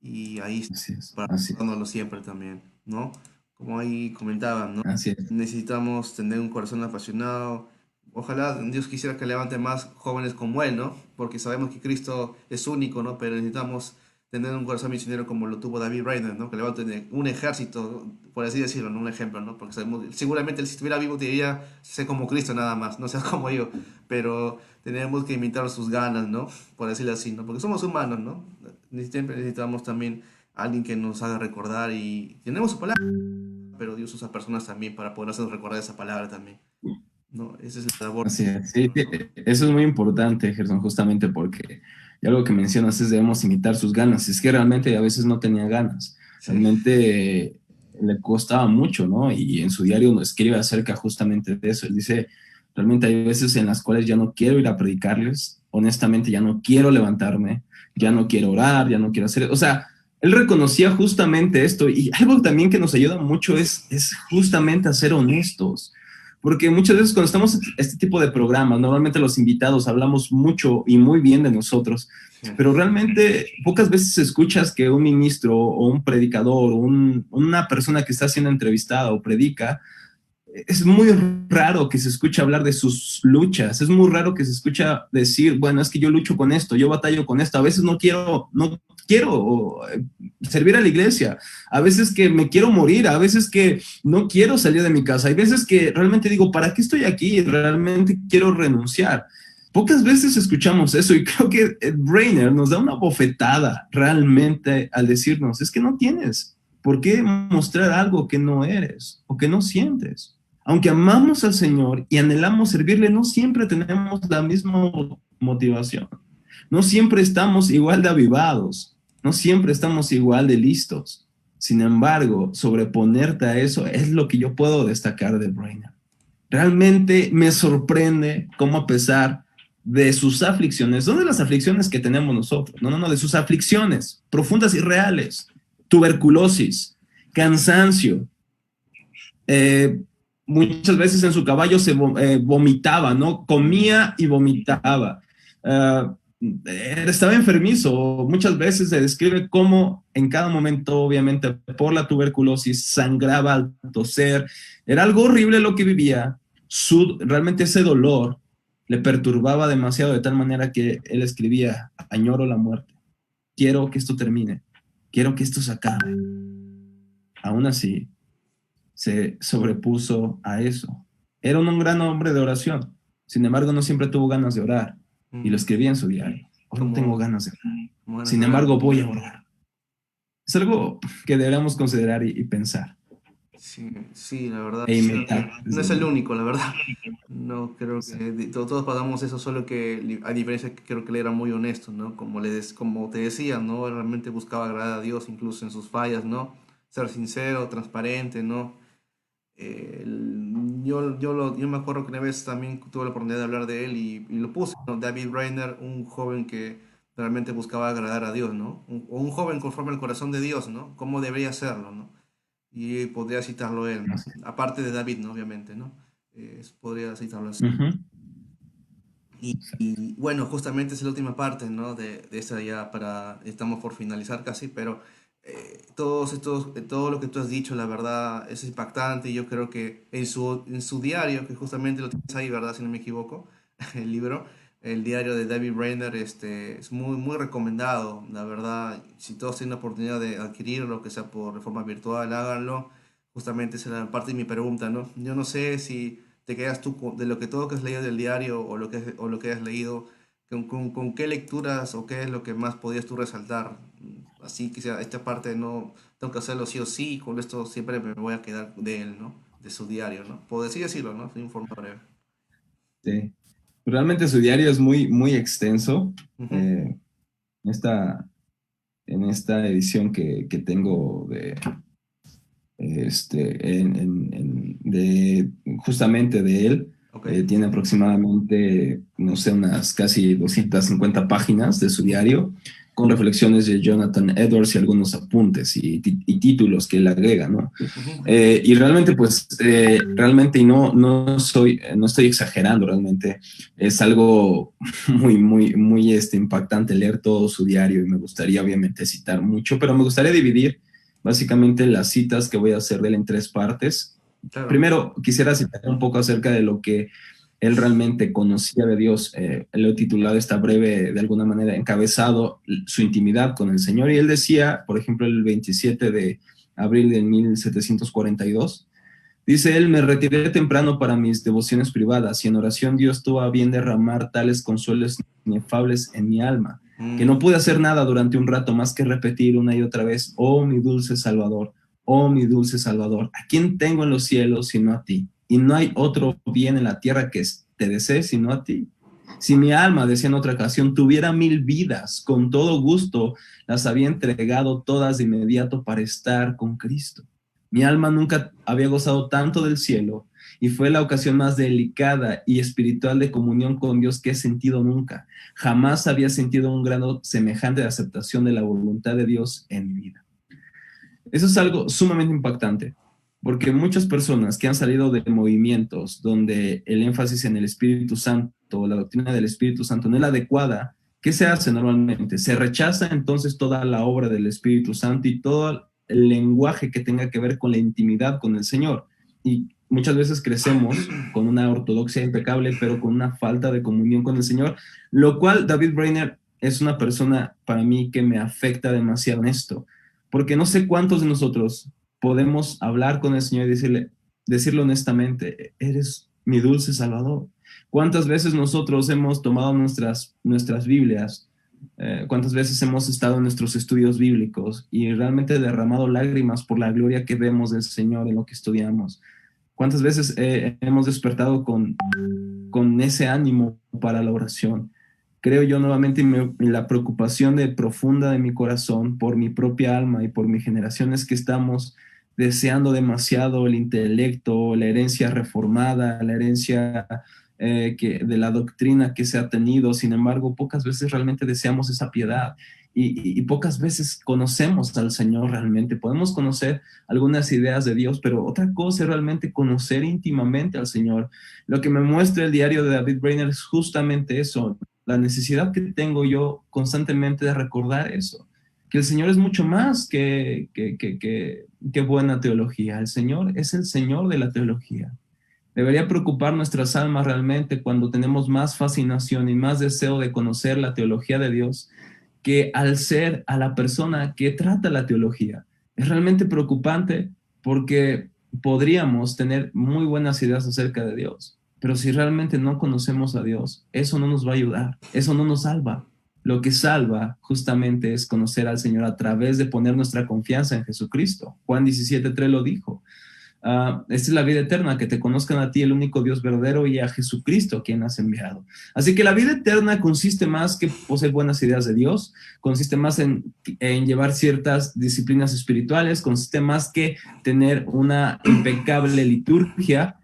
Y ahí está Así es, para así es, recordándolo siempre también, ¿no? Como ahí comentaban, ¿no? así es. Necesitamos tener un corazón apasionado. Ojalá Dios quisiera que levante más jóvenes como él, ¿no? Porque sabemos que Cristo es único, ¿no? Pero necesitamos tener un corazón misionero como lo tuvo David Brainerd, ¿no? Que levante un ejército, por así decirlo, ¿no? Un ejemplo, ¿no? Porque seguramente él, si estuviera vivo te diría, sé como Cristo nada más, no seas como yo. Pero tenemos que imitar sus ganas, ¿no? Por decirlo así, ¿no? Porque somos humanos, ¿no? Siempre necesitamos también a alguien que nos haga recordar y tenemos su palabra, pero Dios usa personas también para poder hacernos recordar esa palabra también, ¿no? Esa es la labor. Así es. Sí, sí, eso es muy importante, Gerson, justamente porque y algo que mencionas es debemos imitar sus ganas. Es que realmente a veces no tenía ganas. Sí, Realmente le costaba mucho, ¿no? Y en su diario nos escribe acerca justamente de eso. Él dice, realmente hay veces en las cuales ya no quiero ir a predicarles honestamente ya no quiero levantarme, ya no quiero orar, ya no quiero hacer, o sea, él reconocía justamente esto, y algo también que nos ayuda mucho es justamente a ser honestos, porque muchas veces cuando estamos en este tipo de programas, normalmente los invitados hablamos mucho y muy bien de nosotros, pero realmente pocas veces escuchas que un ministro o un predicador o una persona que está siendo entrevistada o predica, es muy raro que se escuche hablar de sus luchas, es muy raro que se escucha decir, bueno, es que yo lucho con esto, yo batallo con esto, a veces no quiero servir a la iglesia, a veces que me quiero morir, a veces que no quiero salir de mi casa, hay veces que realmente digo, ¿para qué estoy aquí? Realmente quiero renunciar. Pocas veces escuchamos eso y creo que Ed Brainer nos da una bofetada realmente al decirnos, es que no tienes por qué mostrar algo que no eres o que no sientes. Aunque amamos al Señor y anhelamos servirle, no siempre tenemos la misma motivación. No siempre estamos igual de avivados. No siempre estamos igual de listos. Sin embargo, sobreponerte a eso es lo que yo puedo destacar de Brainer. Realmente me sorprende cómo a pesar de sus aflicciones, no de las aflicciones que tenemos nosotros, no, de sus aflicciones profundas y reales, tuberculosis, cansancio, muchas veces en su caballo se vomitaba, ¿no? Comía y vomitaba. Estaba enfermizo. Muchas veces se describe cómo en cada momento, obviamente, por la tuberculosis, sangraba al toser. Era algo horrible lo que vivía. Realmente ese dolor le perturbaba demasiado de tal manera que él escribía, añoro la muerte. Quiero que esto termine. Quiero que esto se acabe. Aún así, se sobrepuso a eso. Era un gran hombre de oración. Sin embargo, no siempre tuvo ganas de orar. Y lo escribía en su diario. Hoy no tengo ganas de orar. Sin embargo, voy a orar. Es algo que deberíamos considerar y pensar. Sí, la verdad. E imitar. No es el único, la verdad. No creo que todos pasamos eso, solo que a diferencia que creo que él era muy honesto, ¿no? Como te decía, ¿no? Realmente buscaba agradar a Dios incluso en sus fallas, ¿no? Ser sincero, transparente, ¿no? Yo me acuerdo que una vez también tuve la oportunidad de hablar de él y lo puse, ¿no? David Brainer, un joven que realmente buscaba agradar a Dios, ¿no? Un joven conforme al corazón de Dios, ¿no? Cómo debería serlo, ¿no? Y podría citarlo él, ¿no? Aparte de David, ¿no? Obviamente, ¿no? Podría citarlo así. Y bueno, justamente es la última parte, ¿no? De esta ya estamos por finalizar casi, pero todo lo que tú has dicho, la verdad, es impactante. Y yo creo que en su diario, que justamente lo tienes ahí, ¿verdad? Si no me equivoco, el libro, el diario de David Brainer, es muy, muy recomendado, la verdad. Si todos tienen la oportunidad de adquirirlo, que sea por forma virtual, háganlo. Justamente esa era parte de mi pregunta, ¿no? Yo no sé si te quedas tú de todo que has leído del diario o lo que has leído, con qué lecturas o qué es lo que más podías tú resaltar. Así que sea esta parte no tengo que hacerlo sí o sí, con esto siempre me voy a quedar de él, ¿no? De su diario, ¿no? Puedo decirlo, ¿no? Soy un forma breve. Sí. Realmente su diario es muy, muy extenso. Uh-huh. En esta edición que tengo justamente de él, Okay. tiene aproximadamente, no sé, unas casi 250 páginas de su diario, con reflexiones de Jonathan Edwards y algunos apuntes y títulos que él agrega, ¿no? Uh-huh. Y realmente, pues, realmente, y no estoy exagerando, realmente, es algo muy, muy, muy impactante leer todo su diario y me gustaría, obviamente, citar mucho, pero me gustaría dividir básicamente las citas que voy a hacer de él en 3 partes. Claro. Primero, quisiera citar un poco acerca de lo que él realmente conocía de Dios. Lo he titulado esta breve, de alguna manera, encabezado, su intimidad con el Señor. Y él decía, por ejemplo, el 27 de abril de 1742, dice él, me retiré temprano para mis devociones privadas y en oración Dios tuvo a bien derramar tales consuelos inefables en mi alma, que no pude hacer nada durante un rato más que repetir una y otra vez, oh mi dulce Salvador, oh mi dulce Salvador, ¿a quién tengo en los cielos sino a ti? Y no hay otro bien en la tierra que te desee sino a ti. Si mi alma, decía en otra ocasión, tuviera 1000 vidas, con todo gusto las había entregado todas de inmediato para estar con Cristo. Mi alma nunca había gozado tanto del cielo y fue la ocasión más delicada y espiritual de comunión con Dios que he sentido nunca. Jamás había sentido un grado semejante de aceptación de la voluntad de Dios en mi vida. Eso es algo sumamente impactante, porque muchas personas que han salido de movimientos donde el énfasis en el Espíritu Santo, la doctrina del Espíritu Santo no es la adecuada, ¿qué se hace normalmente? Se rechaza entonces toda la obra del Espíritu Santo y todo el lenguaje que tenga que ver con la intimidad con el Señor. Y muchas veces crecemos con una ortodoxia impecable, pero con una falta de comunión con el Señor, lo cual David Brainerd es una persona para mí que me afecta demasiado en esto, porque no sé cuántos de nosotros podemos hablar con el Señor y decirle honestamente, eres mi dulce Salvador. ¿Cuántas veces nosotros hemos tomado nuestras Biblias? ¿Cuántas veces hemos estado en nuestros estudios bíblicos y realmente derramado lágrimas por la gloria que vemos del Señor en lo que estudiamos? ¿Cuántas veces hemos despertado con ese ánimo para la oración? Creo yo nuevamente en la preocupación profunda de mi corazón por mi propia alma y por mi generación es que estamos deseando demasiado el intelecto, la herencia reformada, la herencia de la doctrina que se ha tenido. Sin embargo, pocas veces realmente deseamos esa piedad y pocas veces conocemos al Señor realmente. Podemos conocer algunas ideas de Dios, pero otra cosa es realmente conocer íntimamente al Señor. Lo que me muestra el diario de David Brainerd es justamente eso, la necesidad que tengo yo constantemente de recordar eso, que el Señor es mucho más que buena teología. El Señor es el Señor de la teología. Debería preocupar nuestras almas realmente cuando tenemos más fascinación y más deseo de conocer la teología de Dios que al ser a la persona que trata la teología. Es realmente preocupante porque podríamos tener muy buenas ideas acerca de Dios, pero si realmente no conocemos a Dios, eso no nos va a ayudar, eso no nos salva. Lo que salva justamente es conocer al Señor a través de poner nuestra confianza en Jesucristo. Juan 17:3 lo dijo. Esta es la vida eterna, que te conozcan a ti, el único Dios verdadero, y a Jesucristo, quien has enviado. Así que la vida eterna consiste más que poseer buenas ideas de Dios, consiste más en llevar ciertas disciplinas espirituales, consiste más que tener una impecable liturgia.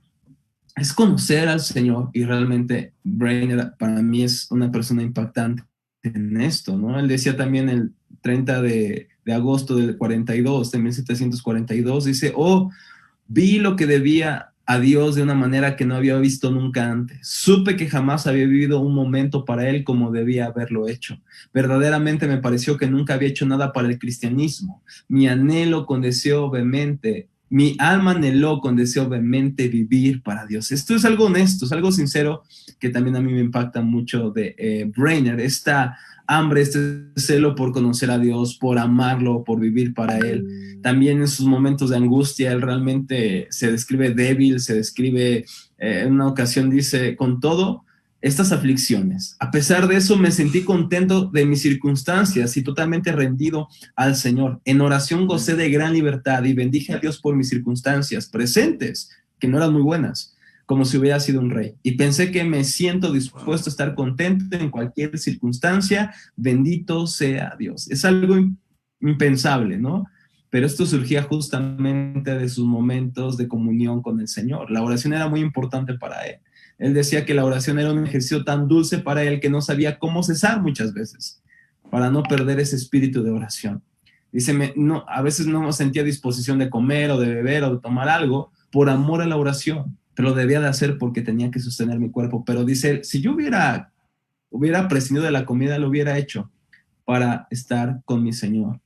Es conocer al Señor, y realmente Brainerd para mí es una persona impactante en esto, ¿no? Él decía también el 30 de agosto del 42, de 1742, dice, vi lo que debía a Dios de una manera que no había visto nunca antes. Supe que jamás había vivido un momento para Él como debía haberlo hecho. Verdaderamente me pareció que nunca había hecho nada para el cristianismo. Mi alma anheló con deseo vehemente vivir para Dios. Esto es algo honesto, es algo sincero que también a mí me impacta mucho de Brainerd. Esta hambre, este celo por conocer a Dios, por amarlo, por vivir para Él. También en sus momentos de angustia, él realmente se describe débil, se describe, en una ocasión dice, con todo estas aflicciones, a pesar de eso me sentí contento de mis circunstancias y totalmente rendido al Señor. En oración gocé de gran libertad y bendije a Dios por mis circunstancias presentes, que no eran muy buenas, como si hubiera sido un rey. Y pensé que me siento dispuesto a estar contento en cualquier circunstancia, bendito sea Dios. Es algo impensable, ¿no? Pero esto surgía justamente de sus momentos de comunión con el Señor. La oración era muy importante para él. Él decía que la oración era un ejercicio tan dulce para él que no sabía cómo cesar muchas veces, para no perder ese espíritu de oración. Dice, a veces no sentía disposición de comer o de beber o de tomar algo por amor a la oración, pero lo debía de hacer porque tenía que sostener mi cuerpo. Pero dice, si yo hubiera prescindido de la comida, lo hubiera hecho para estar con mi Señor.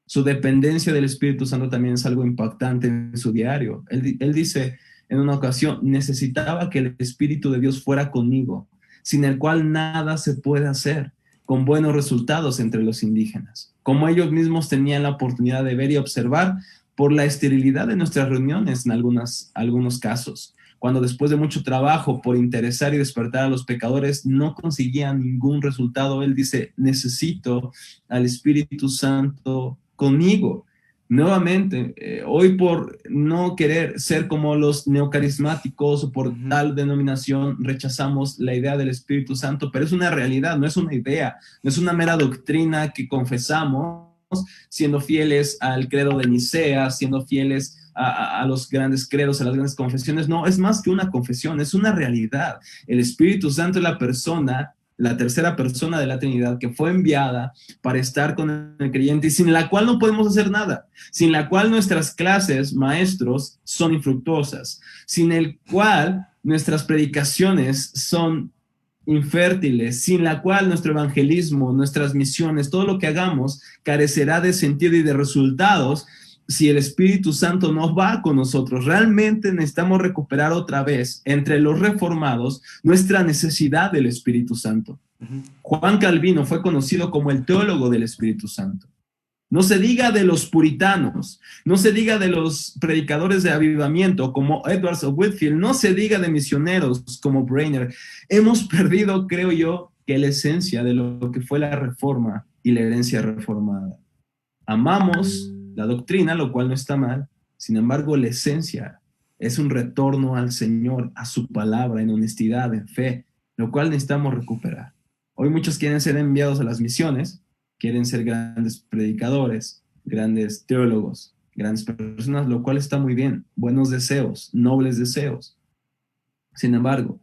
Su dependencia del Espíritu Santo también es algo impactante en su diario. Él dice en una ocasión, necesitaba que el Espíritu de Dios fuera conmigo, sin el cual nada se puede hacer, con buenos resultados entre los indígenas. Como ellos mismos tenían la oportunidad de ver y observar por la esterilidad de nuestras reuniones en algunos casos, cuando después de mucho trabajo por interesar y despertar a los pecadores no conseguían ningún resultado, él dice, necesito al Espíritu Santo conmigo. Nuevamente, hoy por no querer ser como los neocarismáticos o por tal denominación rechazamos la idea del Espíritu Santo, pero es una realidad, no es una idea, no es una mera doctrina que confesamos, siendo fieles al credo de Nicea, siendo fieles a los grandes credos, a las grandes confesiones. No, es más que una confesión, es una realidad. El Espíritu Santo es la persona, la tercera persona de la Trinidad que fue enviada para estar con el creyente y sin la cual no podemos hacer nada, sin la cual nuestras clases, maestros, son infructuosas, sin el cual nuestras predicaciones son infértiles, sin la cual nuestro evangelismo, nuestras misiones, todo lo que hagamos carecerá de sentido y de resultados si el Espíritu Santo no va con nosotros. Realmente necesitamos recuperar otra vez entre los reformados nuestra necesidad del Espíritu Santo. Juan Calvino fue conocido como el teólogo del Espíritu Santo. No se diga de los puritanos, no se diga de los predicadores de avivamiento como Edwards o Whitefield, no se diga de misioneros como Brainerd. Hemos perdido, creo yo, que la esencia de lo que fue la reforma y la herencia reformada. Amamos la doctrina, lo cual no está mal, sin embargo, la esencia es un retorno al Señor, a su palabra, en honestidad, en fe, lo cual necesitamos recuperar. Hoy muchos quieren ser enviados a las misiones, quieren ser grandes predicadores, grandes teólogos, grandes personas, lo cual está muy bien, buenos deseos, nobles deseos. Sin embargo,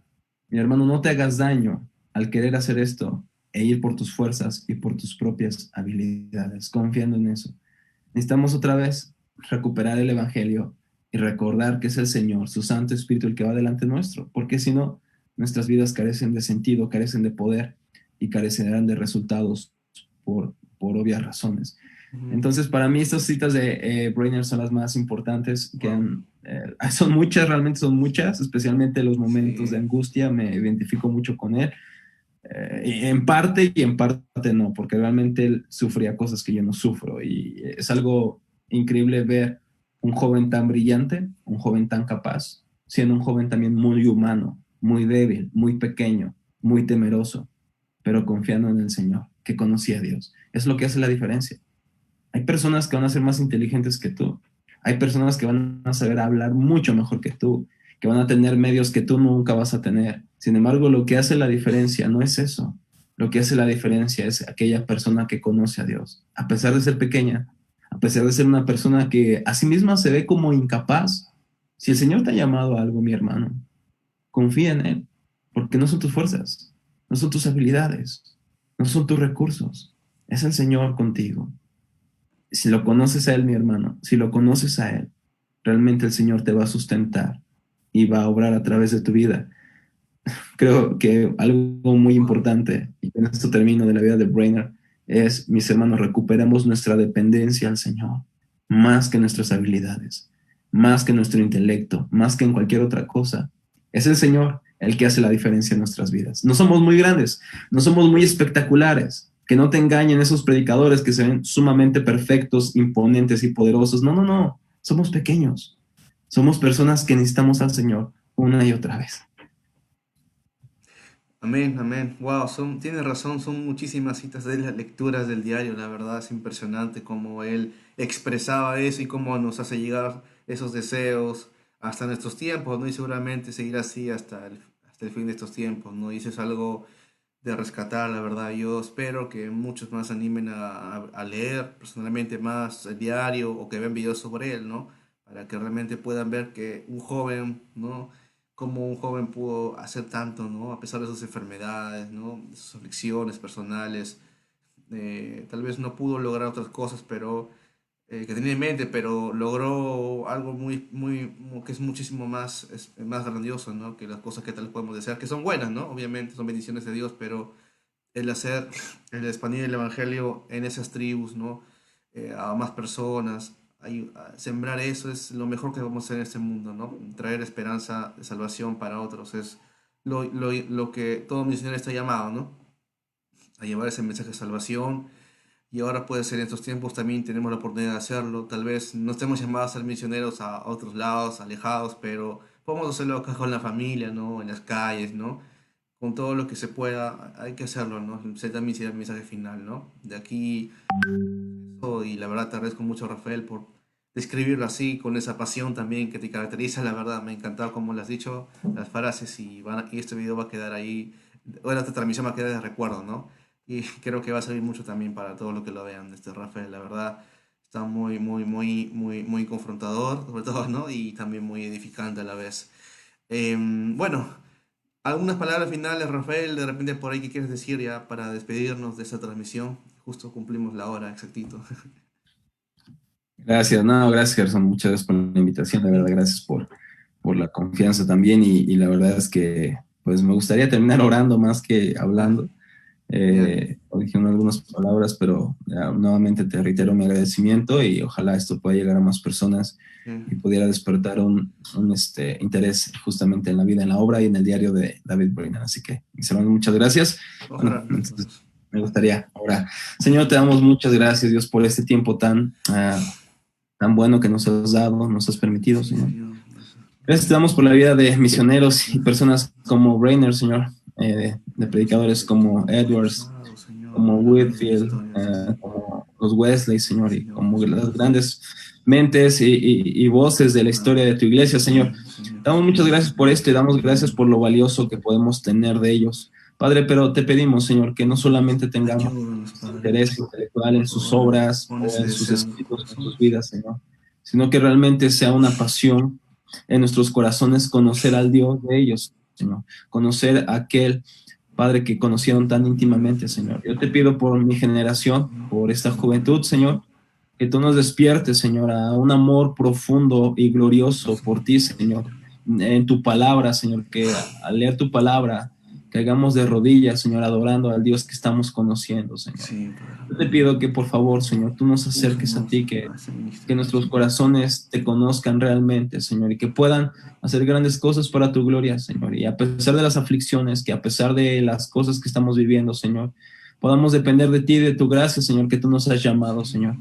mi hermano, no te hagas daño al querer hacer esto e ir por tus fuerzas y por tus propias habilidades, confiando en eso. Necesitamos otra vez recuperar el Evangelio y recordar que es el Señor, su Santo Espíritu, el que va delante nuestro, porque si no, nuestras vidas carecen de sentido, carecen de poder y carecerán de resultados por obvias razones. Entonces, para mí, estas citas de Brainerd son las más importantes, que son muchas, realmente son muchas, especialmente los momentos de angustia, me identifico mucho con él. En parte y en parte no, porque realmente él sufría cosas que yo no sufro y es algo increíble ver un joven tan brillante, un joven tan capaz, siendo un joven también muy humano, muy débil, muy pequeño, muy temeroso, pero confiando en el Señor, que conocía a Dios. Es lo que hace la diferencia. Hay personas que van a ser más inteligentes que tú, hay personas que van a saber hablar mucho mejor que tú, que van a tener medios que tú nunca vas a tener. Sin embargo, lo que hace la diferencia no es eso. Lo que hace la diferencia es aquella persona que conoce a Dios. A pesar de ser pequeña, a pesar de ser una persona que a sí misma se ve como incapaz, si el Señor te ha llamado a algo, mi hermano, confía en Él, porque no son tus fuerzas, no son tus habilidades, no son tus recursos. Es el Señor contigo. Si lo conoces a Él, mi hermano, si lo conoces a Él, realmente el Señor te va a sustentar y va a obrar a través de tu vida. Creo que algo muy importante, y con esto termino, de la vida de Brainerd, es, mis hermanos, recuperemos nuestra dependencia al Señor, más que nuestras habilidades, más que nuestro intelecto, más que en cualquier otra cosa. Es el Señor el que hace la diferencia en nuestras vidas. No somos muy grandes, no somos muy espectaculares. Que no te engañen esos predicadores que se ven sumamente perfectos, imponentes y poderosos. No, no, no. Somos pequeños. Somos personas que necesitamos al Señor una y otra vez. Amén, amén. Wow, tiene razón, son muchísimas citas de las lecturas del diario, la verdad es impresionante cómo él expresaba eso y cómo nos hace llegar esos deseos hasta nuestros tiempos, ¿no? Y seguramente seguirá así hasta el fin de estos tiempos, ¿no? Y eso es algo de rescatar, la verdad. Yo espero que muchos más se animen a leer personalmente más el diario o que vean videos sobre él, ¿no? Para que realmente puedan ver que un joven, ¿no? Cómo un joven pudo hacer tanto, ¿no? A pesar de sus enfermedades, ¿no? De sus aflicciones personales. Tal vez no pudo lograr otras cosas, pero que tenía en mente, pero logró algo que es muchísimo más, más grandioso, ¿no? Que las cosas que tal vez podemos desear, que son buenas, ¿no? Obviamente son bendiciones de Dios, pero el expandir el evangelio en esas tribus, ¿no? A más personas, sembrar eso es lo mejor que vamos a hacer en este mundo, ¿no? Traer esperanza de salvación para otros es lo que todo misionero está llamado, ¿no? A llevar ese mensaje de salvación. Y ahora puede ser en estos tiempos también tenemos la oportunidad de hacerlo. Tal vez no estemos llamados a ser misioneros a otros lados, alejados, pero podemos hacerlo acá con la familia, ¿no? En las calles, ¿no? Con todo lo que se pueda, hay que hacerlo, ¿no? Ese también será el mensaje final, ¿no? De aquí, y la verdad te agradezco mucho, Rafael, por describirlo así, con esa pasión también que te caracteriza, la verdad, me ha encantado como lo has dicho, las frases, y este video va a quedar ahí, bueno, esta transmisión va a quedar de recuerdo, ¿no? y creo que va a servir mucho también para todos los que lo vean, Rafael, la verdad. Está muy, muy, muy, muy, muy confrontador, sobre todo, ¿no? Y también muy edificante a la vez. Bueno, algunas palabras finales, Rafael, de repente por ahí que quieres decir ya para despedirnos de esta transmisión. Justo cumplimos la hora, exactito. Gracias, no, gracias, Gerson. Muchas gracias por la invitación, de verdad, gracias por la confianza también. Y la verdad es que pues me gustaría terminar orando más que Ah, hablando. ya, O dijeron algunas palabras, pero nuevamente te reitero mi agradecimiento y ojalá esto pueda llegar a más personas sí. y pudiera despertar un interés justamente en la vida, en la obra y en el diario de David Brainerd. Así que, mis hermanos, muchas gracias. Bueno, Ojalá, entonces, entonces. me gustaría ahora, Señor, te damos muchas gracias, Dios, por este tiempo tan bueno que nos has dado, nos has permitido, Sí, Señor. Señor. Gracias. Gracias te damos por la vida de misioneros y personas como Brainerd, Señor, de predicadores como Edwards, Amado Señor, como háblame de la Whitfield, historia, Señor. como los Wesley, Sí, Señor, y Señor como las Jesucristo. grandes mentes y voces de la historia de tu iglesia, Señor. Sí, Señor Damos muchas Jesucristo. gracias por esto y damos gracias por lo valioso que podemos tener de ellos. Padre, pero te pedimos, Señor, que no solamente tengamos Ayúdanos, Padre. interés intelectual en Por sus favor, obras pon o ese en sus deseo en mi escritos, en corazón. sus vidas, Señor, sino que realmente sea una pasión en nuestros corazones conocer al Dios de ellos, Señor, conocer a aquel Padre, que conocieron tan íntimamente, Señor. Yo te pido por mi generación, por esta juventud, Señor, que tú nos despiertes, Señor, a un amor profundo y glorioso por ti, Señor, en tu palabra, Señor, que al leer tu palabra, caigamos de rodillas, Señor, adorando al Dios que estamos conociendo, Señor. Sí, Padre. Yo te pido que, por favor, Señor, tú nos acerques a Úsanos ti, a ese que ministerio, nuestros Señor. corazones te conozcan realmente, Señor, y que puedan hacer grandes cosas para tu gloria, Señor. Y a pesar de las aflicciones, que a pesar de las cosas que estamos viviendo, Señor, podamos depender de ti, de tu gracia, Señor, que tú nos has llamado, Señor.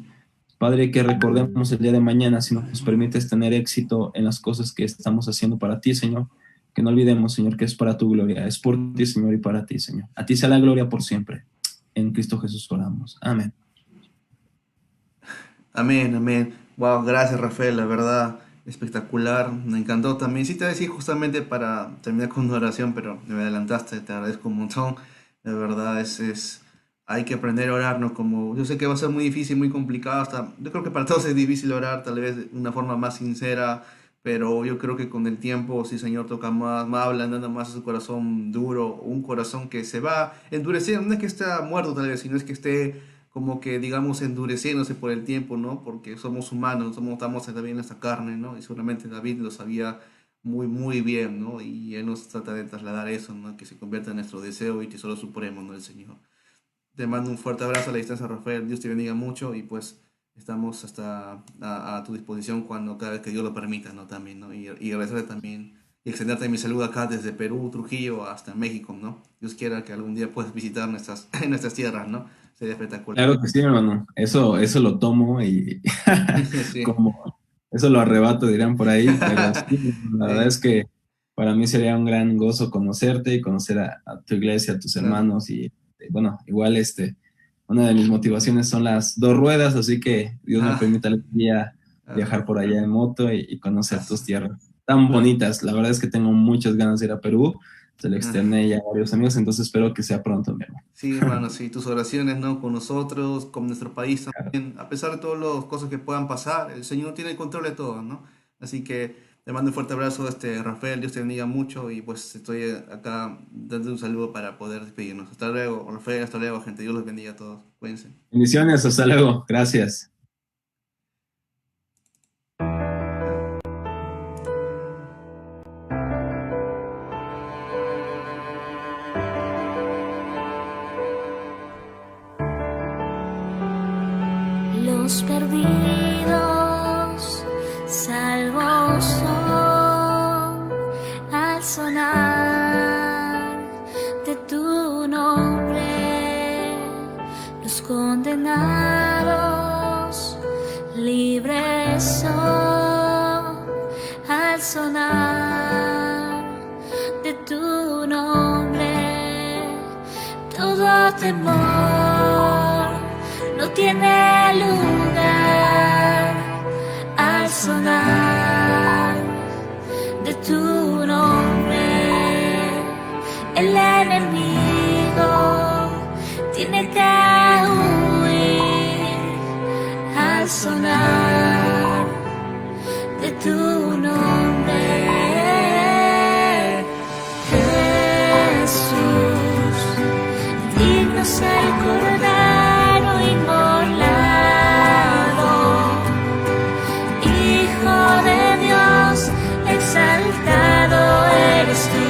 Padre, que recordemos el día de mañana, si nos permites tener éxito en las cosas que estamos haciendo para ti, Señor. Que no olvidemos, Señor, que es para tu gloria, es por ti, Señor, y para ti, Señor. A ti sea la gloria por siempre. En Cristo Jesús oramos. Amén. Amén, amén. Wow, gracias, Rafael, la verdad, espectacular. Me encantó también. Sí te decía justamente para terminar con una oración, pero me adelantaste, te agradezco un montón. La verdad hay que aprender a orar, ¿no? Como, yo sé que va a ser muy difícil, muy complicado, hasta, yo creo que para todos es difícil orar, tal vez de una forma más sincera, pero yo creo que con el tiempo, si el Señor toca más habla, nada más a su corazón duro, un corazón que se va endureciendo, no es que esté muerto tal vez, sino es que esté como que, digamos, endureciéndose por el tiempo, ¿no? Porque somos humanos, estamos también en esta carne, ¿no? Y seguramente David lo sabía muy, muy bien, ¿no? Y él nos trata de trasladar eso, ¿no? Que se convierta en nuestro deseo y que solo supremos, ¿no? El Señor. Te mando un fuerte abrazo a la distancia, Rafael. Dios te bendiga mucho y pues estamos hasta a tu disposición cuando cada vez que Dios lo permita, ¿no? También, ¿no? Y agradecerte también y extenderte mi saludo acá desde Perú, Trujillo hasta México, ¿no? Dios quiera que algún día puedas visitar nuestras tierras, ¿no? Sería espectacular. Claro que sí, hermano. Eso lo tomo y Sí. como eso lo arrebato, dirán por ahí, pero sí, la verdad Sí, es que para mí sería un gran gozo conocerte y conocer a tu iglesia, a tus claro. hermanos y bueno, igual una de mis motivaciones son las dos ruedas, así que Dios me Ah, permita algún día claro. viajar por allá en moto y Ah, conocer tus tierras tan claro. bonitas. La verdad es que tengo muchas ganas de ir a Perú, se lo Ah, externé ya a varios amigos, entonces espero que sea pronto, mi hermano. sí, hermano, sí, tus oraciones, ¿no? Con nosotros, con nuestro país también. A pesar de todas las cosas que puedan pasar, el Señor tiene el control de todo, ¿no? Así que te mando un fuerte abrazo, Rafael, Dios te bendiga mucho y pues estoy acá dando un saludo para poder despedirnos. Hasta luego, Rafael, hasta luego, gente. Dios los bendiga a todos. Cuídense. Bendiciones, hasta luego, gracias. Los perdidos salvos son al sonar de tu nombre. Los condenados libres son al sonar de tu nombre. Todo temor no tiene lugar al sonar de tu nombre. El enemigo tiene que huir al sonar de tu nombre. Jesús, digno es el Cordero inmolado, Hijo de Dios, exaltado eres tú.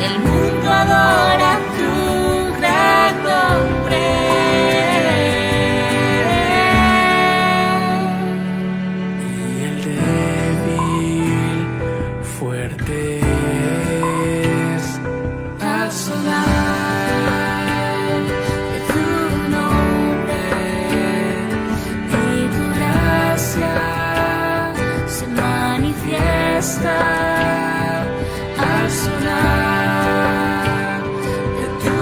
El mundo adora tu gran nombre. Y el débil fuerte es Al sonar de tu nombre y tu gracia se manifiesta. Al sonar de tu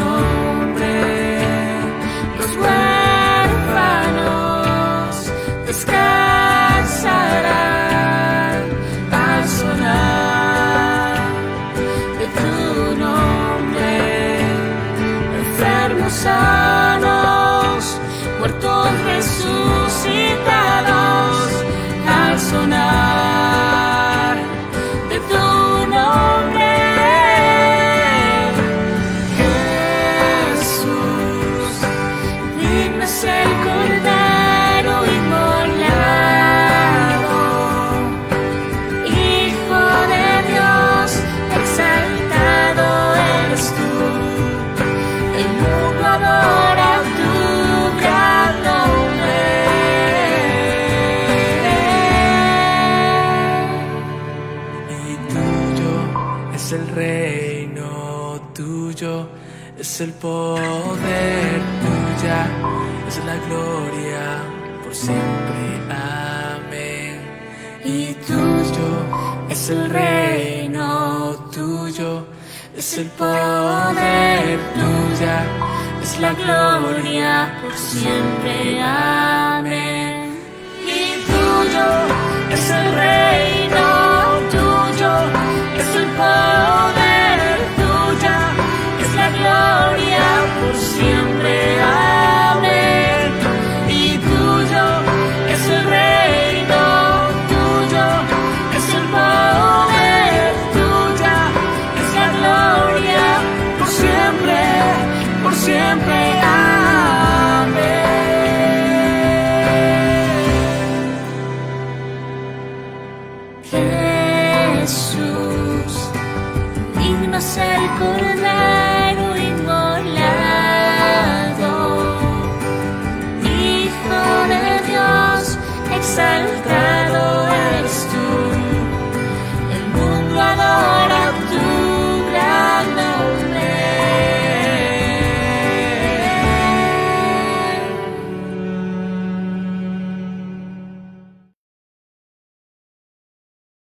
nombre, los huérfanos descansarán. Al sonar de tu nombre, enfermos sanos, muertos resucitados. Al sonar de tu nombre, Jesús, digno es el Cordero inmolado, Hijo de Dios, exaltado eres tú. El mundo adora tu gran nombre. y tuyo es el reino, tuyo es el poder, tuya es la gloria por siempre. Amén. Y tuyo es el reino, tuyo es el poder, tuya es la gloria por siempre. Amén. Y tuyo es el reino, tuyo es el poder, tuya es la gloria por siempre. Amén. Y tuyo es el reino, tuyo es el poder, tuya es la gloria por siempre, por siempre. Amén. Jesús, digno es el Cordero